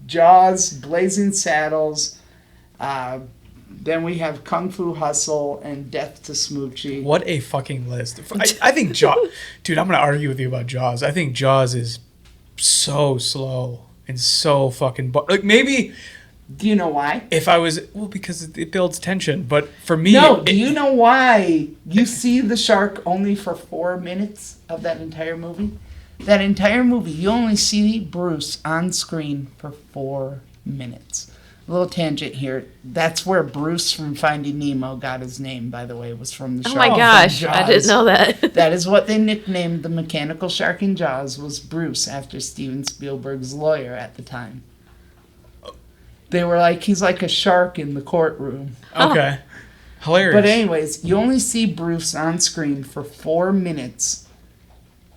Jaws, Blazing Saddles. Then we have Kung Fu Hustle and Death to Smoochie. What a fucking list. I think Jaws... Dude, I'm going to argue with you about Jaws. I think Jaws is so slow and so fucking... Like, maybe... Do you know why? If I was... Well, because it builds tension. But for me... No, do you know why you see the shark only for 4 minutes of that entire movie? That entire movie, you only see Bruce on screen for 4 minutes. little tangent here. That's where Bruce from Finding Nemo got his name, by the way, was from the Oh shark. my from gosh, I didn't Jaws. know that. That is what they nicknamed the mechanical shark in Jaws, was Bruce, after Steven Spielberg's lawyer at the time. They were like, he's like a shark in the courtroom. Okay. Hilarious. But anyways, you only see Bruce on screen for 4 minutes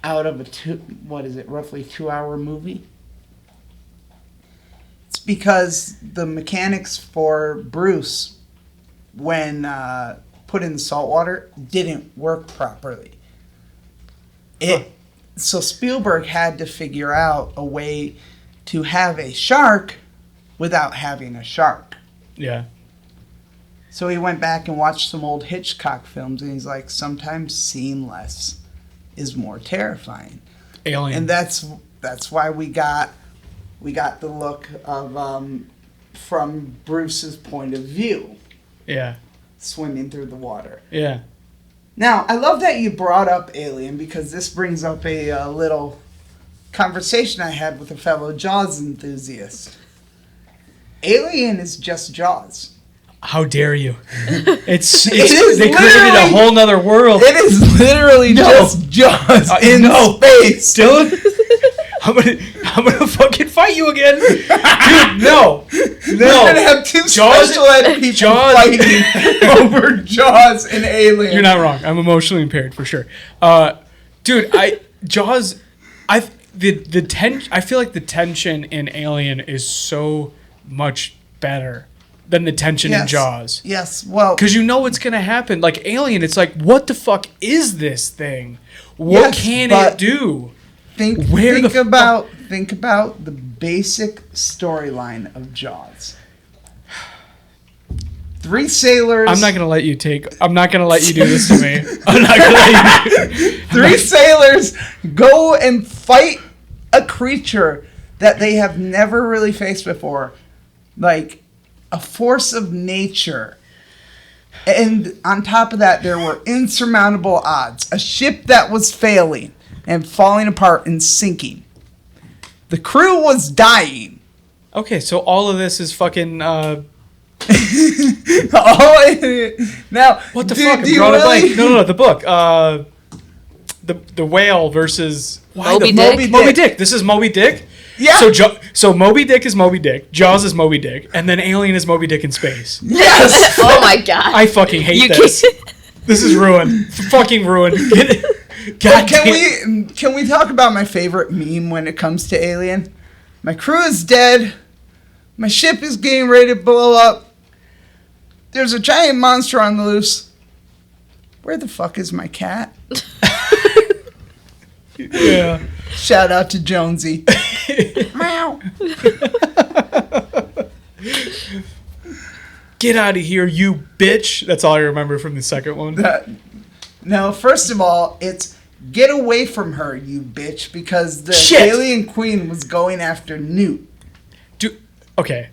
out of a roughly 2-hour movie. It's because the mechanics for Bruce, when put in the salt water, didn't work properly. So Spielberg had to figure out a way to have a shark without having a shark. Yeah. So he went back and watched some old Hitchcock films, and he's like, sometimes seeing less is more terrifying. Alien. And that's why we got the look of from Bruce's point of view, Yeah. swimming through the water. Yeah. Now, I love that you brought up Alien, because this brings up a little conversation I had with a fellow Jaws enthusiast. Alien is just Jaws. How dare you? It's It is they created a literally- whole nother world. It is literally just Jaws in space. Dylan, I'm gonna fucking fight you again, dude. No, We're gonna have two special ed people fighting over Jaws and Alien. You're not wrong. I'm emotionally impaired for sure, dude. Jaws. I feel like the tension in Alien is so much better than the tension in Jaws. Yes, well, Because you know what's gonna happen. Like Alien, it's like, what the fuck is this thing? What can it do? think about the basic storyline of Jaws. 3 sailors. I'm not gonna let you do this to me. I'm not gonna let you. 3 sailors go and fight a creature that they have never really faced before, like a force of nature. And on top of that, there were insurmountable odds. A ship that was failing and falling apart and sinking. The crew was dying. Okay, so all of this is fucking. Now, What the do- fuck? do I'm you drawing a really- blank. No, the book. The whale versus Moby the Dick? Moby Dick. This is Moby Dick. Yeah. So Moby Dick is Moby Dick. Jaws is Moby Dick, and then Alien is Moby Dick in space. Yes. Oh my god. I fucking hate You this. can't- This is ruined. Fucking ruined. God damn. Can we talk about my favorite meme when it comes to Alien? My crew is dead. My ship is getting ready to blow up. There's a giant monster on the loose. Where the fuck is my cat? Yeah. Shout out to Jonesy. Meow. Get out of here, you bitch. That's all I remember from the second one. No, first of all, it's get away from her, you bitch, because the Shit. alien queen was going after Newt. Okay.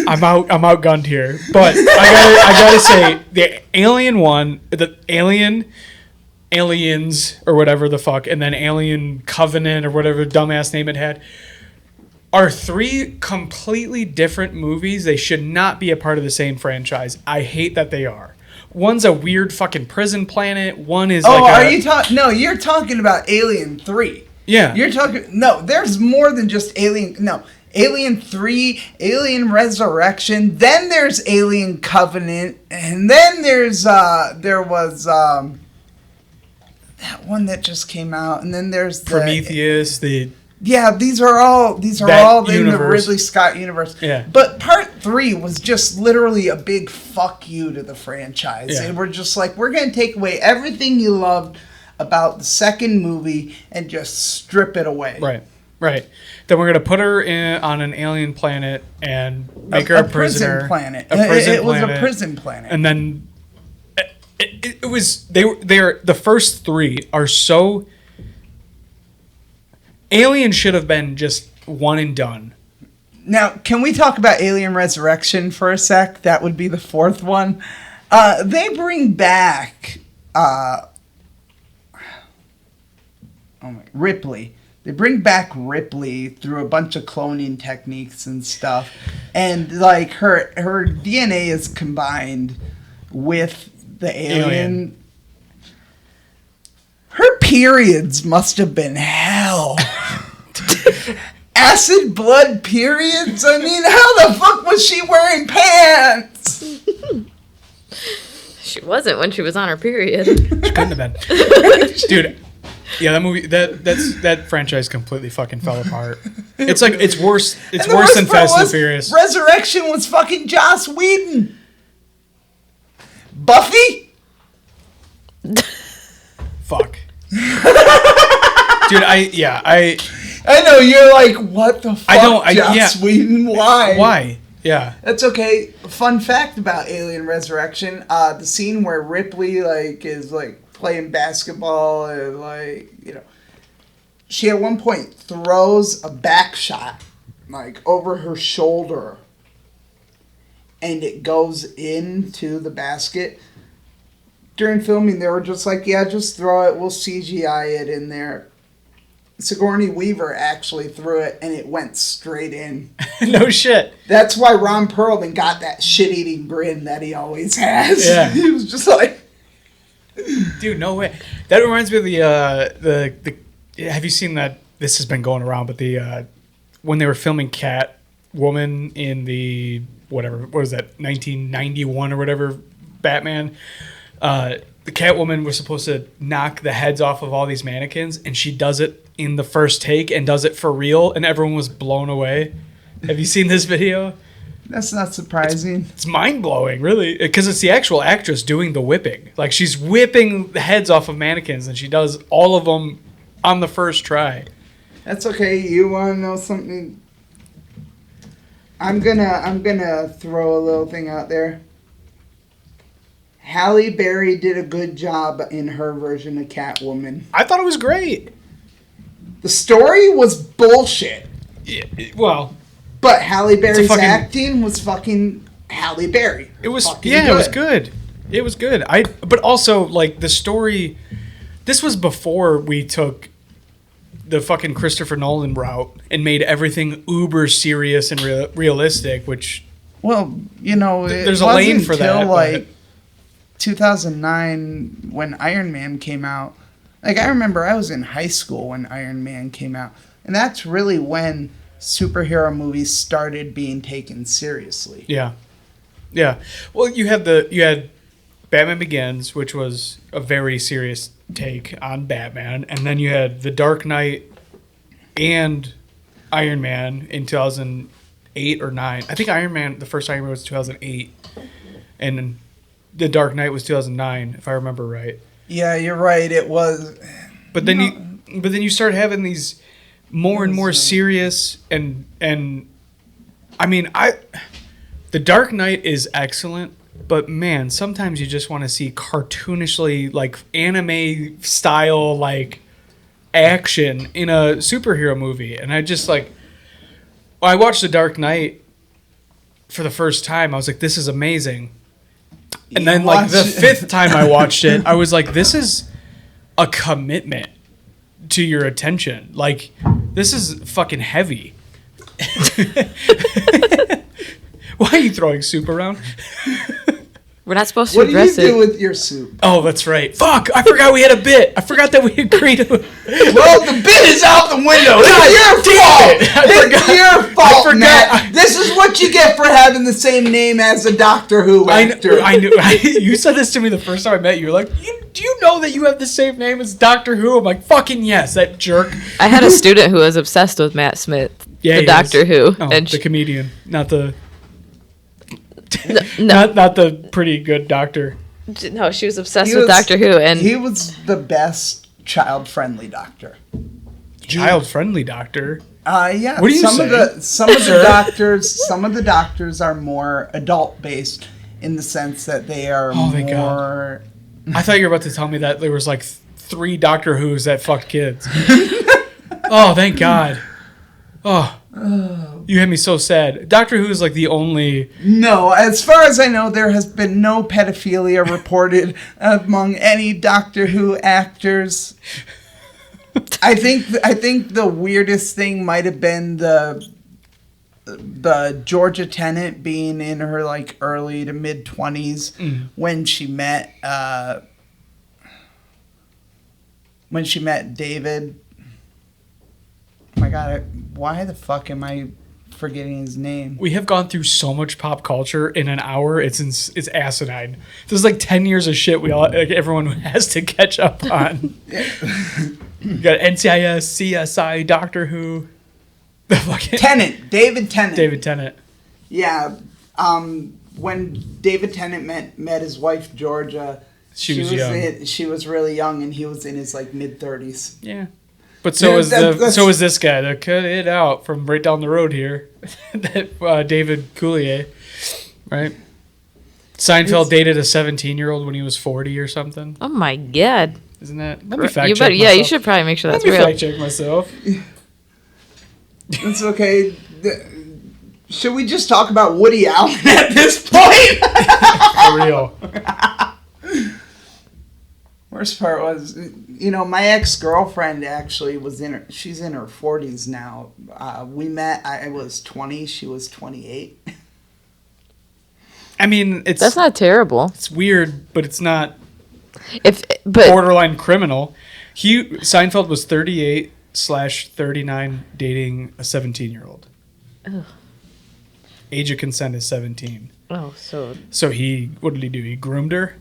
I'm outgunned here, but I gotta say the Alien one, the Aliens or whatever the fuck, and then Alien Covenant or whatever dumbass name it had, are 3 completely different movies. They should not be a part of the same franchise. I hate that they are. One's a weird fucking prison planet. One is No, you're talking about Alien 3. Yeah. You're talking... No, there's more than just Alien... No. Alien 3, Alien Resurrection, then there's Alien Covenant, and then there was that one that just came out, and then there's Prometheus, these are all in the universe. Ridley Scott universe. Yeah. But part 3 was just literally a big fuck you to the franchise. Yeah. And we're just like, we're going to take away everything you loved about the second movie and just strip it away. Right. Then we're gonna put her on an alien planet and make her a prisoner. Prison planet. It was a prison planet. And then it was they're the first 3 are so. Alien should have been just one and done. Now, can we talk about Alien Resurrection for a sec? That would be the 4th one. They bring back Ripley. They bring back Ripley through a bunch of cloning techniques and stuff. and like her DNA is combined with the alien. Her periods must have been hell. Acid blood periods? I mean, how the fuck was she wearing pants? She wasn't when she was on her period. She couldn't have been. Dude, yeah, that movie, that franchise completely fucking fell apart. It's like, it's worse than Fast and Furious. Resurrection was fucking Joss Whedon. Buffy? Fuck. Dude, I know, you're like, what the fuck, Joss yeah. Whedon? Why? Why? Yeah. That's okay. Fun fact about Alien Resurrection, the scene where Ripley, like, is, like, playing basketball and, like, you know, she at one point throws a back shot, like, over her shoulder, and it goes into the basket. During filming, they were just like, yeah, just throw it. We'll CGI it in there. Sigourney Weaver actually threw it, and it went straight in. No shit. That's why Ron Perlman got that shit-eating grin that he always has. Yeah. He was just like... Dude, no way. That reminds me of the have you seen that? This has been going around, but when they were filming Catwoman in the, whatever, what was that, 1991 or whatever, Batman... the Catwoman was supposed to knock the heads off of all these mannequins, and she does it in the first take and does it for real, and everyone was blown away. Have you seen this video? That's not surprising. It's mind-blowing, really, because it's the actual actress doing the whipping. Like, she's whipping the heads off of mannequins, and she does all of them on the first try. That's okay. You want to know something? I'm gonna throw a little thing out there. Halle Berry did a good job in her version of Catwoman. I thought it was great. The story was bullshit. Yeah, well, but Halle Berry's acting was fucking Halle Berry. It was it was good. It was good. But also, like, the story, this was before we took the fucking Christopher Nolan route and made everything uber serious and realistic, which, well, you know, there's a lane for that. Like 2009 when Iron Man came out. Like, I remember I was in high school when Iron Man came out, and that's really when superhero movies started being taken seriously. Yeah. Well, you had Batman Begins, which was a very serious take on Batman, and then you had The Dark Knight and Iron Man in 2008 or 9. I think the first Iron Man was 2008, and The Dark Knight was 2009, if I remember right. Yeah, you're right. It was. But then you start having these more and more serious and I mean, The Dark Knight is excellent, but man, sometimes you just want to see cartoonishly, like, anime style, like, action in a superhero movie. And I just, like, when I watched The Dark Knight for the first time, I was like, this is amazing. And then, like, the fifth time I watched it, I was like, this is a commitment to your attention. Like, this is fucking heavy. Why are you throwing soup around? We're not supposed to What do you address it. do with your soup? Oh, that's right. Fuck! I forgot we had a bit. I forgot that we agreed to. Well, the bit is out the window. It's your fault. It's your fault, Matt. This is what you get for having the same name as a Doctor Who actor. I knew. You said this to me the first time I met you. You're like, do you know that you have the same name as Doctor Who? I'm like, fucking yes, that jerk. I had a student who was obsessed with Matt Smith, the Doctor Who. Oh, and the comedian, not the... No. Not the pretty good doctor. No, she was obsessed with Doctor Who, and he was the best child-friendly doctor. Child-friendly doctor? Yeah. What are you saying? Some of the doctors are more adult-based in the sense that they are thank God. I thought you were about to tell me that there was like 3 Doctor Who's that fucked kids. Oh, thank God. Oh. You had me so sad. Doctor Who is like the only... No, as far as I know, there has been no pedophilia reported among any Doctor Who actors. I think the weirdest thing might have been the Georgia tenant being in her like early to mid 20s when she met David. Oh my God, why the fuck am I forgetting his name? We have gone through so much pop culture in an hour. It's asinine. There's like 10 years of shit everyone has to catch up on. You got NCIS, CSI, Doctor Who. The fucking David Tennant. David Tennant. Yeah. When David Tennant met his wife Georgia, she was young. She was really young, and he was in his like mid 30s. Yeah. But so is this guy that cut it out from right down the road here, that David Coulier, right? Seinfeld dated a 17-year-old when he was 40 or something. Oh my God! Isn't that? Let me fact check myself. Yeah, you should probably make sure that's real. Let me fact check myself. It's okay. Should we just talk about Woody Allen at this point? For real. Worst part was, my ex-girlfriend actually she's in her 40s now. We met, I was 20, she was 28. I mean, that's not terrible. It's weird, but it's not but borderline criminal. Seinfeld was 38/39 dating a 17-year-old. Age of consent is 17. Oh, so what did he do? He groomed her?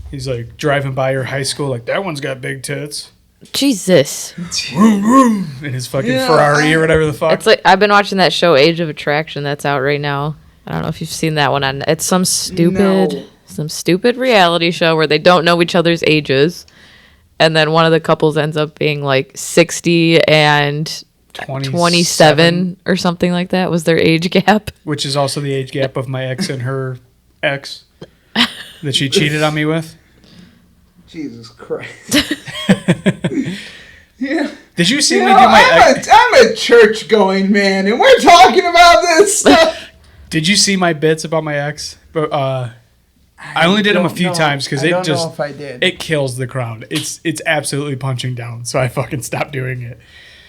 He's like driving by her high school, like, that one's got big tits. Jesus. Vroom, vroom, in his fucking Ferrari or whatever the fuck. It's like, I've been watching that show Age of Attraction that's out right now. I don't know if you've seen that one. It's some stupid reality show where they don't know each other's ages. And then one of the couples ends up being like 60 and 27 or something like that was their age gap. Which is also the age gap of my ex and her ex that she cheated on me with. Jesus Christ. Yeah. Did you see me do my ex? I'm a church-going man, and we're talking about this stuff. Did you see my bits about my ex? But I only did them a few times because I don't know if I did. It kills the crowd. It's absolutely punching down, so I fucking stopped doing it.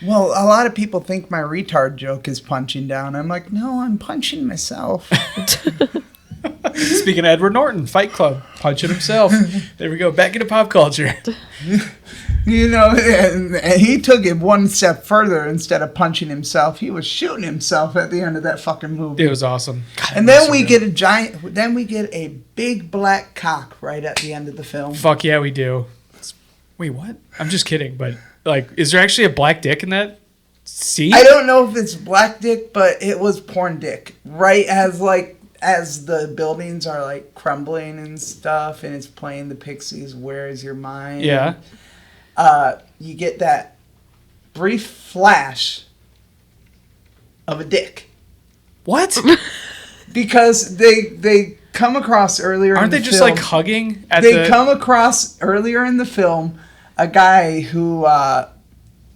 Well, a lot of people think my retard joke is punching down. I'm like, no, I'm punching myself. Speaking of Edward Norton, Fight Club, punching himself. There we go, back into pop culture. And he took it one step further. Instead of punching himself, he was shooting himself at the end of that fucking movie. It was awesome. God, and then we get a big black cock right at the end of the film. Fuck yeah, we do. Wait, what? I'm just kidding, but like, is there actually a black dick in that scene? I don't know if it's black dick, but it was porn dick. Right as the buildings are like crumbling and stuff, and it's playing the Pixies' "Where Is Your Mind?" Yeah. You get that brief flash of a dick. What? Because they come across earlier. Aren't in they the just film, like hugging? Come across earlier in the film a guy who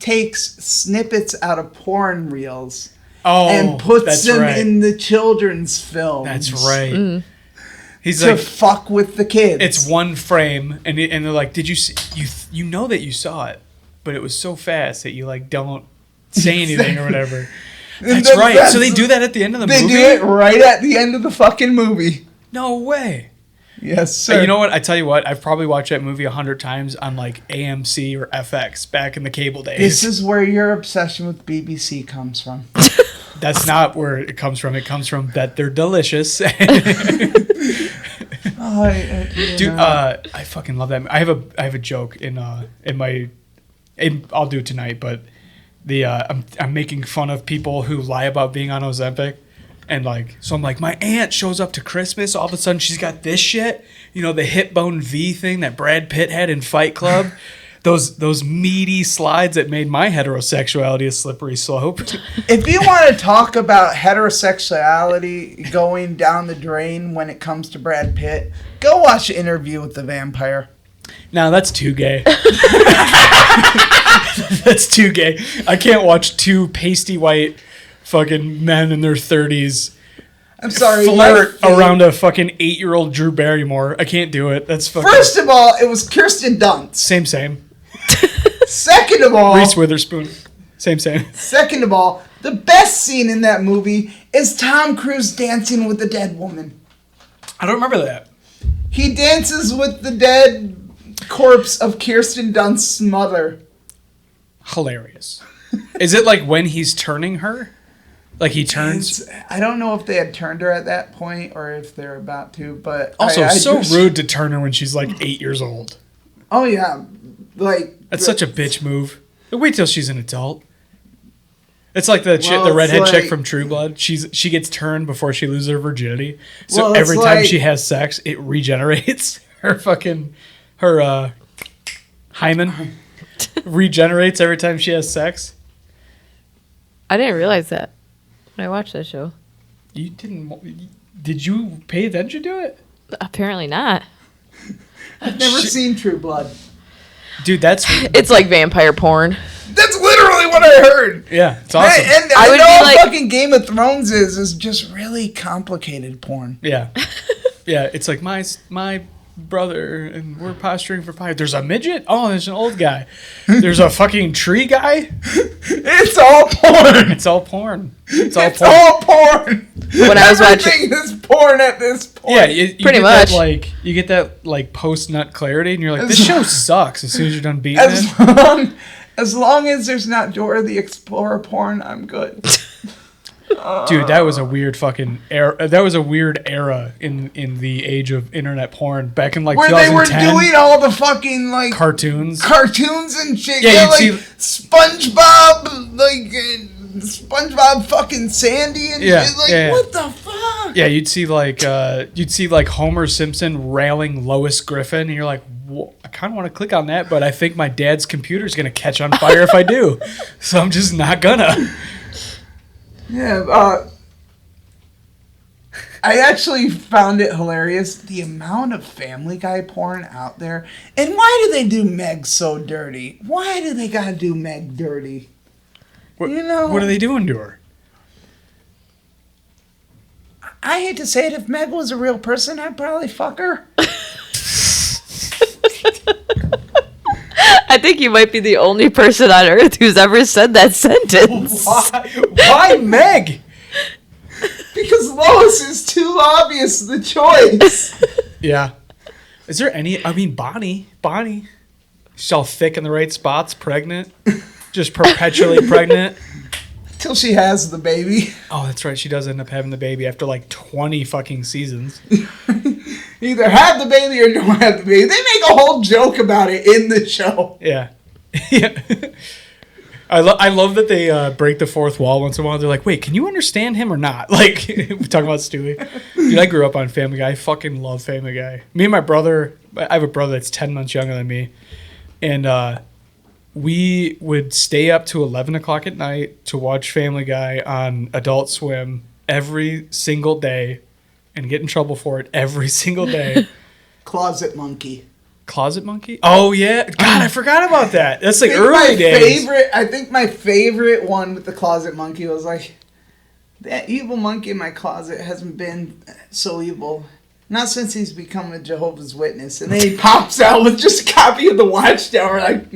takes snippets out of porn reels. And puts them in the children's films. That's right. Mm. He's to fuck with the kids. It's one frame, and they're like, "Did you see? You know that you saw it, but it was so fast that you like don't say anything or whatever." That's right. So they do that at the end of the movie. They do it right at the end of the fucking movie. No way. Yes, sir. You know what? I tell you what. I've probably watched that movie 100 times on like AMC or FX back in the cable days. This is where your obsession with BBC comes from. That's not where it comes from. It comes from that they're delicious. Dude, I fucking love that. I have a joke in my. I'll do it tonight, but I'm making fun of people who lie about being on Ozempic, and like, so I'm like, my aunt shows up to Christmas, all of a sudden she's got this shit, the hip bone V thing that Brad Pitt had in Fight Club. Those meaty slides that made my heterosexuality a slippery slope. If you want to talk about heterosexuality going down the drain when it comes to Brad Pitt, go watch Interview with the Vampire. No, that's too gay. That's too gay. I can't watch two pasty white fucking men in their 30s. I'm sorry. Flirt around a fucking 8-year-old Drew Barrymore. I can't do it. That's fucking... First of all, it was Kirsten Dunst. Same. Second of all... Reese Witherspoon. Same. Second of all, the best scene in that movie is Tom Cruise dancing with the dead woman. I don't remember that. He dances with the dead corpse of Kirsten Dunst's mother. Hilarious. Is it like when he's turning her? Like he turns? I don't know if they had turned her at that point or if they're about to, but... Also, rude to turn her when she's like 8 years old. Oh, yeah. Like... That's such a bitch move. Wait till she's an adult. It's like the redhead chick from True Blood. She gets turned before she loses her virginity. So every time she has sex, it regenerates. Her hymen regenerates every time she has sex. I didn't realize that when I watched that show. You didn't? Did you pay attention to it? Apparently not. I've never seen True Blood. Dude, that's... It's like vampire porn. That's literally what I heard. Yeah, it's awesome. And I would all be like, fucking Game of Thrones is just really complicated porn. Yeah. Yeah, it's like my brother, and we're posturing for pie. There's a midget? Oh, there's an old guy. There's a fucking tree guy? It's all porn. It's all porn. It's all porn. When I was watching... Everything is porn at this point. Yeah, you pretty get much. You get that like post-nut clarity, and you're like, this show sucks as soon as you're done beating it. As long as there's not Dora the Explorer porn, I'm good. Dude, that was a weird fucking era. That was a weird era in the age of internet porn back in like where they 2010. were doing all the fucking like cartoons and shit. Yeah, like you'd SpongeBob fucking Sandy and shit. Like, what the fuck? Yeah, you'd see like Homer Simpson railing Lois Griffin, and you're like, I kind of want to click on that, but I think my dad's computer's gonna catch on fire if I do, so I'm just not gonna. Yeah, I actually found it hilarious, the amount of Family Guy porn out there. And why do they do Meg so dirty? Why do they gotta do Meg dirty? What are they doing to her? I hate to say it, if Meg was a real person, I'd probably fuck her. I think you might be the only person on earth who's ever said that sentence. Why Meg? Because Lois is too obvious the choice. Yeah. Is there any... I mean, Bonnie. She's all thick in the right spots, pregnant. Just perpetually pregnant. Till she has the baby. Oh, that's right. She does end up having the baby after like 20 fucking seasons. Either have the baby or don't have the baby. They make a whole joke about it in the show. Yeah. Yeah. I love that they break the fourth wall once in a while. They're like, wait, can you understand him or not? Like, we're talking about Stewie. Dude, I grew up on Family Guy. I fucking love Family Guy. Me and my brother, I have a brother that's 10 months younger than me. And we would stay up to 11 o'clock at night to watch Family Guy on Adult Swim every single day and get in trouble for it every single day. Closet Monkey. Closet Monkey? Oh, yeah. God, I forgot about that. That's like early days. I think my favorite one with the Closet Monkey was like, that evil monkey in my closet hasn't been so evil. Not since he's become a Jehovah's Witness. And then he pops out with just a copy of the Watchtower. Like,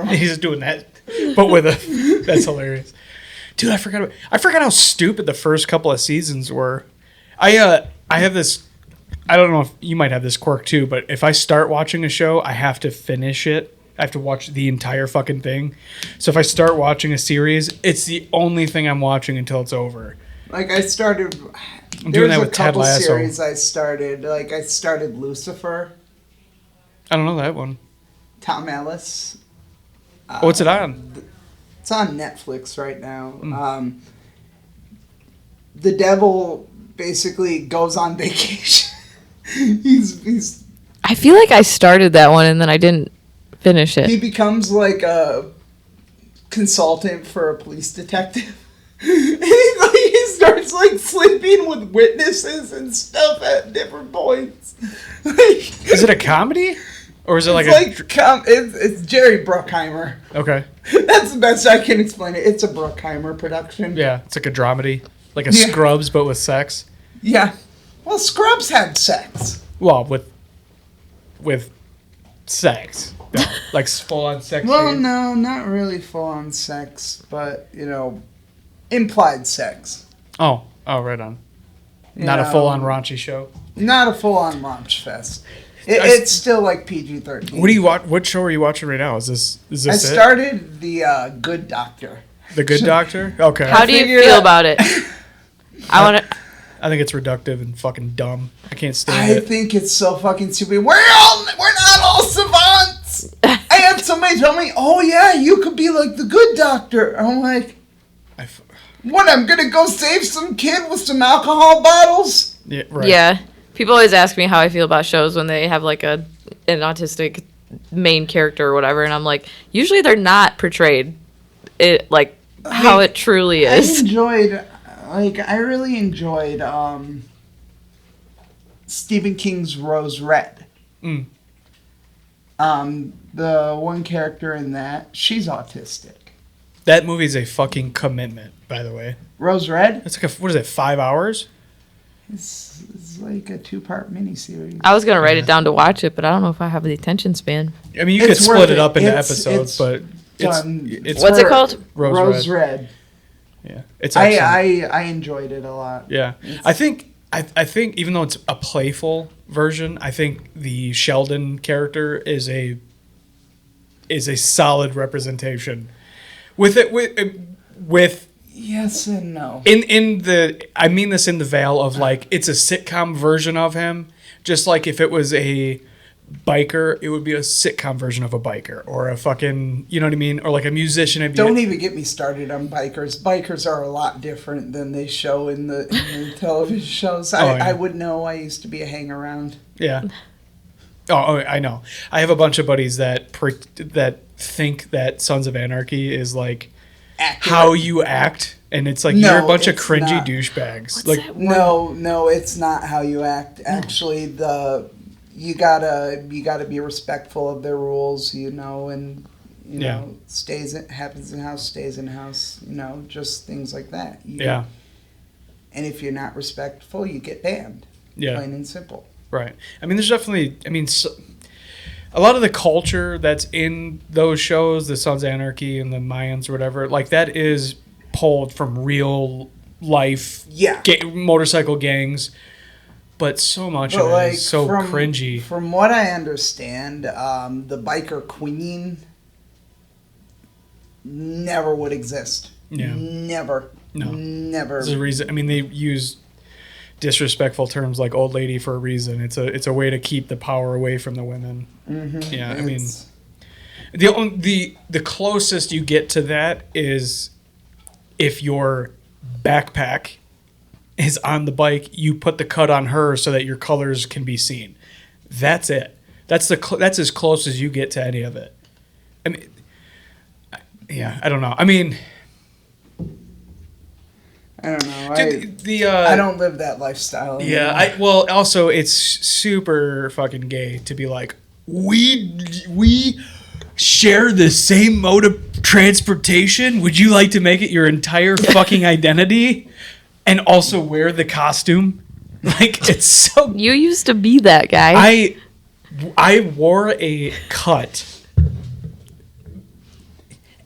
he's doing that, but with a... That's hilarious. Dude, I forgot how stupid the first couple of seasons were. I have this... I don't know if you might have this quirk too, but if I start watching a show, I have to finish it. I have to watch the entire fucking thing. So if I start watching a series, it's the only thing I'm watching until it's over. Like I started... I'm doing that with Ted Lasso. Series I started. Like I started Lucifer. I don't know that one. Tom Ellis. What's it on? It's on Netflix right now. The devil basically goes on vacation. he's I feel like I started that one and then I didn't finish it. He becomes like a consultant for a police detective. And he starts like sleeping with witnesses and stuff at different points. Is it a comedy? Or is it it's Jerry Bruckheimer. Okay. That's the best I can explain it. It's a Bruckheimer production. Yeah, it's like a dramedy. Like a Scrubs, but with sex. Yeah. Well, Scrubs had sex. Well, with sex. Like full on sex Well, scene? no, not really full on sex, but implied sex. Oh, right on. You Not a know, full on raunchy show. Not a full on launch fest. It's still like PG-13. What do you watch? What show are you watching right now? Is this I it? started the Good Doctor. The Good Doctor? Okay. How do you figured feel out- about it? I want to. I think it's reductive and fucking dumb. I can't stand I it. think it's so fucking stupid. We're not all savants. I had somebody tell me, "Oh yeah, you could be like the Good Doctor." I'm like, "What? I'm gonna go save some kid with some alcohol bottles?" Yeah, right. Yeah. People always ask me how I feel about shows when they have like an autistic main character or whatever, and I'm like, usually they're not portrayed how it truly is. I really enjoyed Stephen King's Rose Red. Mm. The one character in that, she's autistic. That movie's a fucking commitment, by the way. Rose Red? It's like what is it, 5 hours? It's like a 2-part miniseries. I was gonna write it down to watch it, but I don't know if I have the attention span. I mean, you could It's split worth it it. up into It's episodes, but done. it's What's it called? Rose Red. Red. Yeah, it's excellent. I enjoyed it a lot. Yeah, I think even though it's a playful version, I think the Sheldon character is a solid representation. With Yes and no. I mean this in the veil of like it's a sitcom version of him. Just like if it was a biker, it would be a sitcom version of a biker, or a fucking, you know what I mean, or like a musician. It'd be Don't even get me started on bikers. Bikers are a lot different than they show in the television shows. I would know. I used to be a hang around. Yeah. Oh, I know. I have a bunch of buddies that think that Sons of Anarchy is like Accurate. how you act, and it's like No, you're a bunch of it's cringy not. douchebags. Like No, it's not how you act. Actually, you gotta be respectful of their rules, and happens in house stays in house, just things like that. yeah, And if you're not respectful, you get banned. yeah, Plain and simple. right. I mean, there's definitely. I mean, a lot of the culture that's in those shows, the Sons of Anarchy and the Mayans or whatever, like that is pulled from real life. Yeah. Motorcycle gangs. But so much of it is so cringy. From what I understand, the biker queen never would exist. Yeah. Never. No. Never. There's a reason. I mean, they use disrespectful terms like old lady for a reason. It's a way to keep the power away from the women. Mm-hmm. Yeah, I mean, the closest you get to that is if your backpack is on the bike, you put the cut on her so that your colors can be seen. That's it. That's as close as you get to any of it. I mean, yeah, I don't know. I mean, I don't know. dude, I don't live that lifestyle anymore. yeah, well, also it's super fucking gay to be like, we share the same mode of transportation. Would you like to make it your entire fucking identity and also wear the costume? Like, it's so. You used to be that guy. I wore a cut,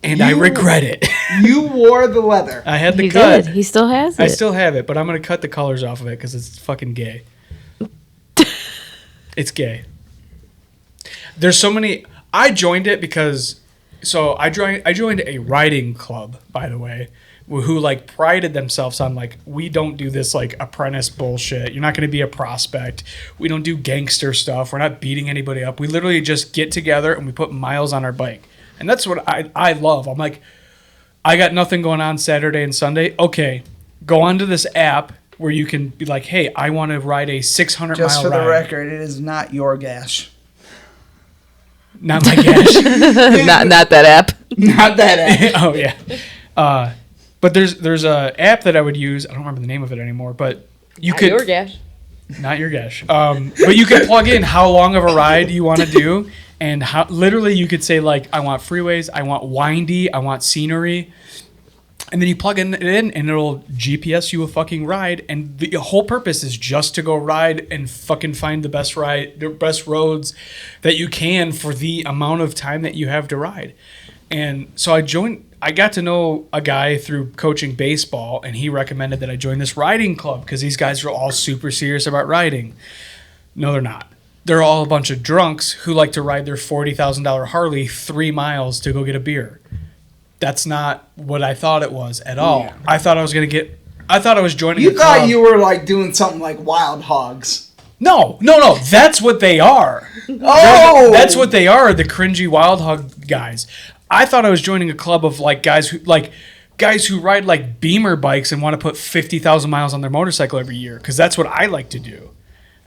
and I regret it. You wore the leather. I had the He cut. did. He still has it. I still have it, but I'm gonna cut the colors off of it because it's fucking gay. It's gay. There's so many. I joined it because, I joined a riding club, by the way, who like prided themselves on like, we don't do this like apprentice bullshit. You're not going to be a prospect. We don't do gangster stuff. We're not beating anybody up. We literally just get together and we put miles on our bike. And that's what I love. I'm like, I got nothing going on Saturday and Sunday. Okay, go onto this app where you can be like, hey, I want to ride a 600 Just mile for the ride. record, it is not your gash. Not my gash. not that app. Not that ash. Oh yeah. But there's a app that I would use. I don't remember the name of it anymore, but you could Your gash. not your gash. But you could plug in how long of a ride you want to do, and how literally you could say like, I want freeways, I want windy, I want scenery. And then you plug it in, and it'll GPS you a fucking ride. And the whole purpose is just to go ride and fucking find the best roads that you can for the amount of time that you have to ride. And so I got to know a guy through coaching baseball, and he recommended that I join this riding club because these guys are all super serious about riding. No, they're not. They're all a bunch of drunks who like to ride their $40,000 Harley 3 miles to go get a beer. That's not what I thought it was at all. Yeah. I thought I was joining You a thought club. you were like doing something like Wild Hogs. No. That's what they are. Oh! That's what they are, the cringy Wild Hog guys. I thought I was joining a club of like guys who ride like Beamer bikes and want to put 50,000 miles on their motorcycle every year, because that's what I like to do.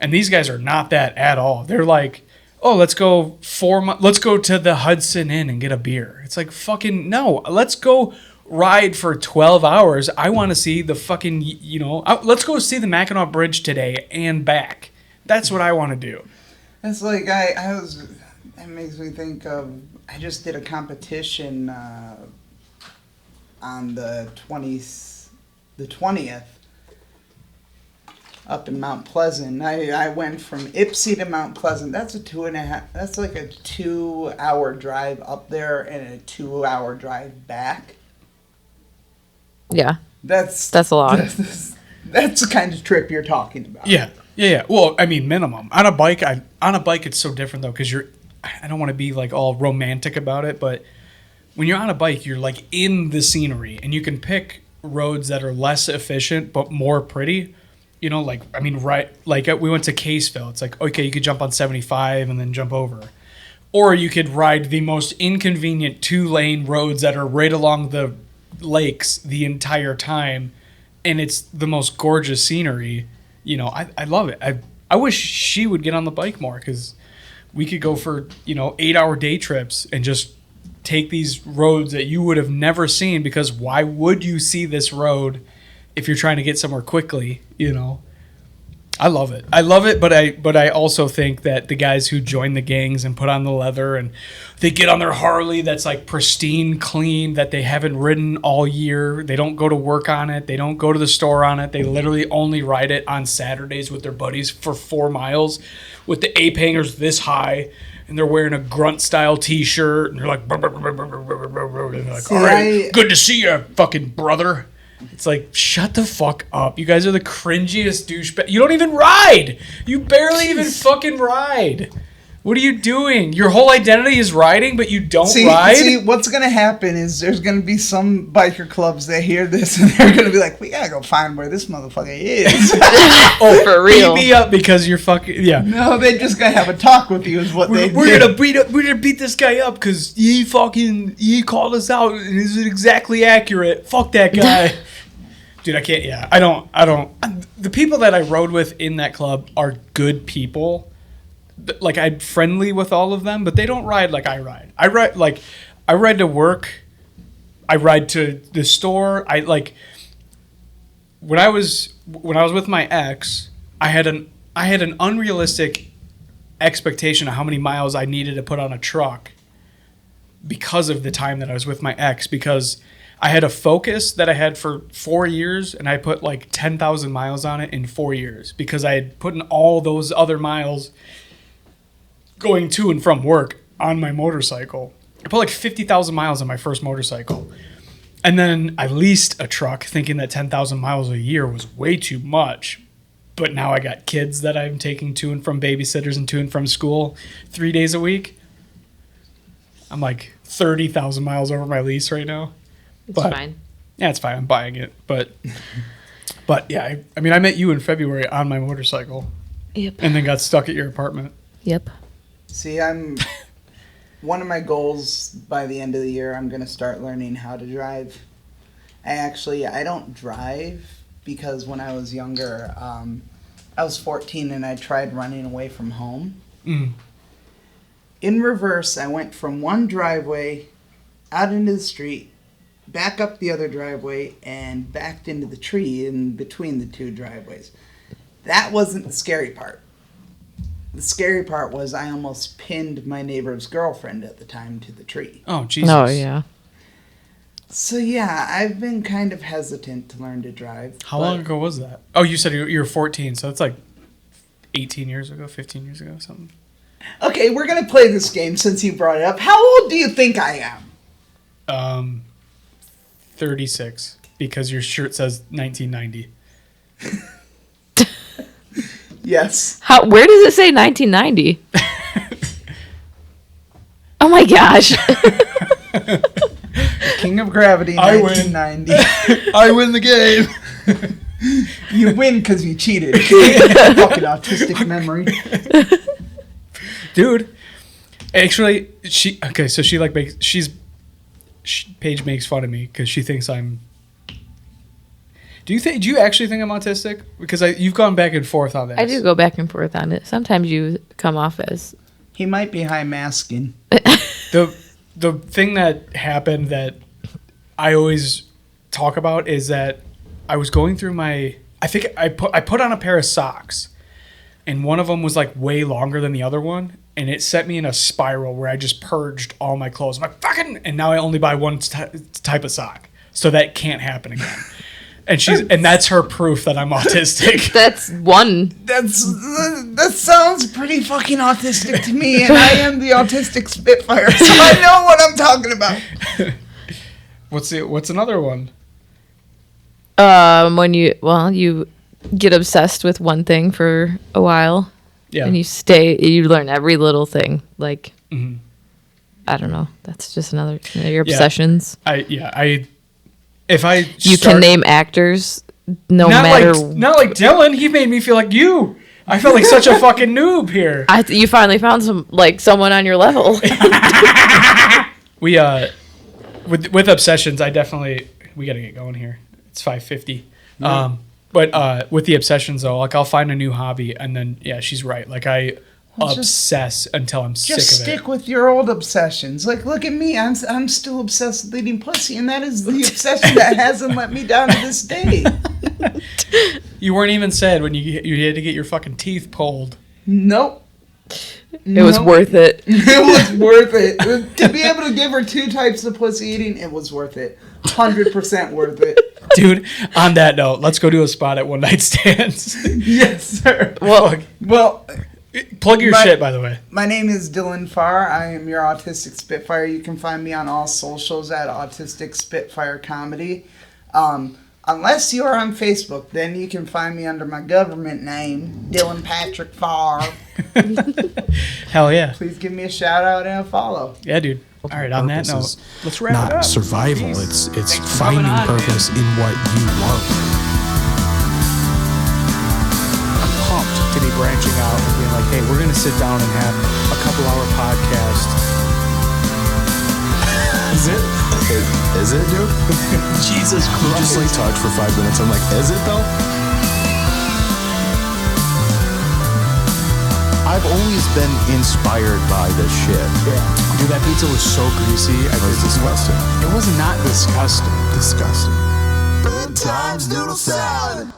And these guys are not that at all. They're like, oh, let's go to the Hudson Inn and get a beer. It's like, fucking no. Let's go ride for 12 hours. I want to see the fucking, let's go see the Mackinac Bridge today and back. That's what I want to do. It's like that makes me think of, I just did a competition on the 20th up in Mount Pleasant. I went from Ypsi to Mount Pleasant. That's like a 2-hour drive up there and a 2-hour drive back. Yeah. That's a lot. That's the kind of trip you're talking about. Yeah. Well, I mean, minimum. On a bike, it's so different though, because I don't want to be like all romantic about it, but when you're on a bike, you're like in the scenery, and you can pick roads that are less efficient but more pretty. We went to Caseville. It's like, okay, you could jump on 75 and then jump over. Or you could ride the most inconvenient 2-lane roads that are right along the lakes the entire time, and it's the most gorgeous scenery. I love it. I wish she would get on the bike more, because we could go for 8-hour day trips and just take these roads that you would have never seen, because why would you see this road if you're trying to get somewhere quickly? I love it, but I also think that the guys who join the gangs and put on the leather and they get on their Harley that's like pristine clean, that they haven't ridden all year, they don't go to work on it, they don't go to the store on it, they literally only ride it on Saturdays with their buddies for 4 miles with the ape hangers this high, and they're wearing a grunt style t-shirt, and they're like, and they're like, all right, good to see you, fucking brother. It's like, shut the fuck up. You guys are the cringiest douchebag. You don't even ride. You barely even fucking ride. What are you doing? Your whole identity is riding, but you don't ride? See, what's going to happen is there's going to be some biker clubs that hear this, and they're going to be like, we got to go find where this motherfucker is. Oh, for real. Beat me up because you're fucking, yeah. No, they just going to have a talk with you is what they do. We're gonna beat this guy up because he called us out and is exactly accurate. Fuck that guy. Dude, I can't. Yeah, I don't. The people that I rode with in that club are good people. Like, I'm friendly with all of them, but they don't ride like I ride. I ride to work. I ride to the store. When I was with my ex, I had an unrealistic expectation of how many miles I needed to put on a truck because of the time that I was with my ex, because I had a Focus that I had for 4 years, and I put like 10,000 miles on it in 4 years because I had put in all those other miles going to and from work on my motorcycle. I put like 50,000 miles on my first motorcycle. And then I leased a truck thinking that 10,000 miles a year was way too much. But now I got kids that I'm taking to and from babysitters and to and from school 3 days a week. I'm like 30,000 miles over my lease right now. It's fine. Yeah, it's fine. I'm buying it. But yeah, I mean, I met you in February on my motorcycle. Yep. And then got stuck at your apartment. Yep. See, one of my goals by the end of the year, I'm going to start learning how to drive. I don't drive because when I was younger, I was 14 and I tried running away from home. Mm. In reverse, I went from one driveway out into the street, back up the other driveway, and backed into the tree in between the two driveways. That wasn't the scary part. The scary part was I almost pinned my neighbor's girlfriend at the time to the tree. Oh, Jesus. Oh, yeah. So yeah, I've been kind of hesitant to learn to drive. How long ago was that? Oh, you said you were 14, so it's like 18 years ago, 15 years ago, something. Okay, we're gonna play this game since you brought it up. How old do you think I am? 36, because your shirt says 1990. Yes. Where does it say 1990? Oh my gosh. King of Gravity, I win. 1990. I win the game. You win because you cheated. Fucking autistic memory. Dude, actually, Paige makes fun of me because she thinks I'm. Do you actually think I'm autistic? Because you've gone back and forth on that. I do go back and forth on it. Sometimes you come off as. He might be high masking. The thing that happened that I always talk about is that I was going through I think I put on a pair of socks, and one of them was like way longer than the other one, and it set me in a spiral where I just purged all my clothes. I'm like, fucking, and now I only buy one type of sock, so that can't happen again. And that's her proof that I'm autistic. That's one. That sounds pretty fucking autistic to me, and I am the Autistic Spitfire, so I know what I'm talking about. What's another one? When you get obsessed with one thing for a while, Yeah. and you learn every little thing. Like, I don't know. That's just another your obsessions. You can name actors, not like Dylan. He made me feel like you. I felt like such a fucking noob here. You finally found someone on your level. We with obsessions, we gotta get going here. It's 5:50. But with the obsessions though, like I'll find a new hobby, and then she's right. Like I obsess until I'm sick of it. Just stick with your old obsessions. Like, look at me. I'm still obsessed with eating pussy, and that is the obsession that hasn't let me down to this day. You weren't even sad when you had to get your fucking teeth pulled. Nope. It was worth it. It was worth it. To be able to give her 2 types of pussy eating, it was worth it. 100% worth it. Dude, on that note, let's go do a spot at One Night Stands. Yes, sir. Well, plug your shit, by the way. My name is Dylan Farr. I am your Autistic Spitfire. You can find me on all socials at Autistic Spitfire Comedy. Unless you are on Facebook, then you can find me under my government name, Dylan Patrick Farr. Hell yeah. Please give me a shout out and a follow. Yeah, dude. All right, on that note, let's wrap it up. Not survival. It's finding purpose in what you love. I'm pumped to be branching out and being like, hey, we're going to sit down and have a couple-hour podcast. Is it? Is it, dude? Jesus Christ. We just like talked for 5 minutes. I'm like, is it though? I've always been inspired by this shit. Yeah. Dude, that pizza was so greasy. It was disgusting. It was not disgusting. Disgusting. Good Times Noodle Salad.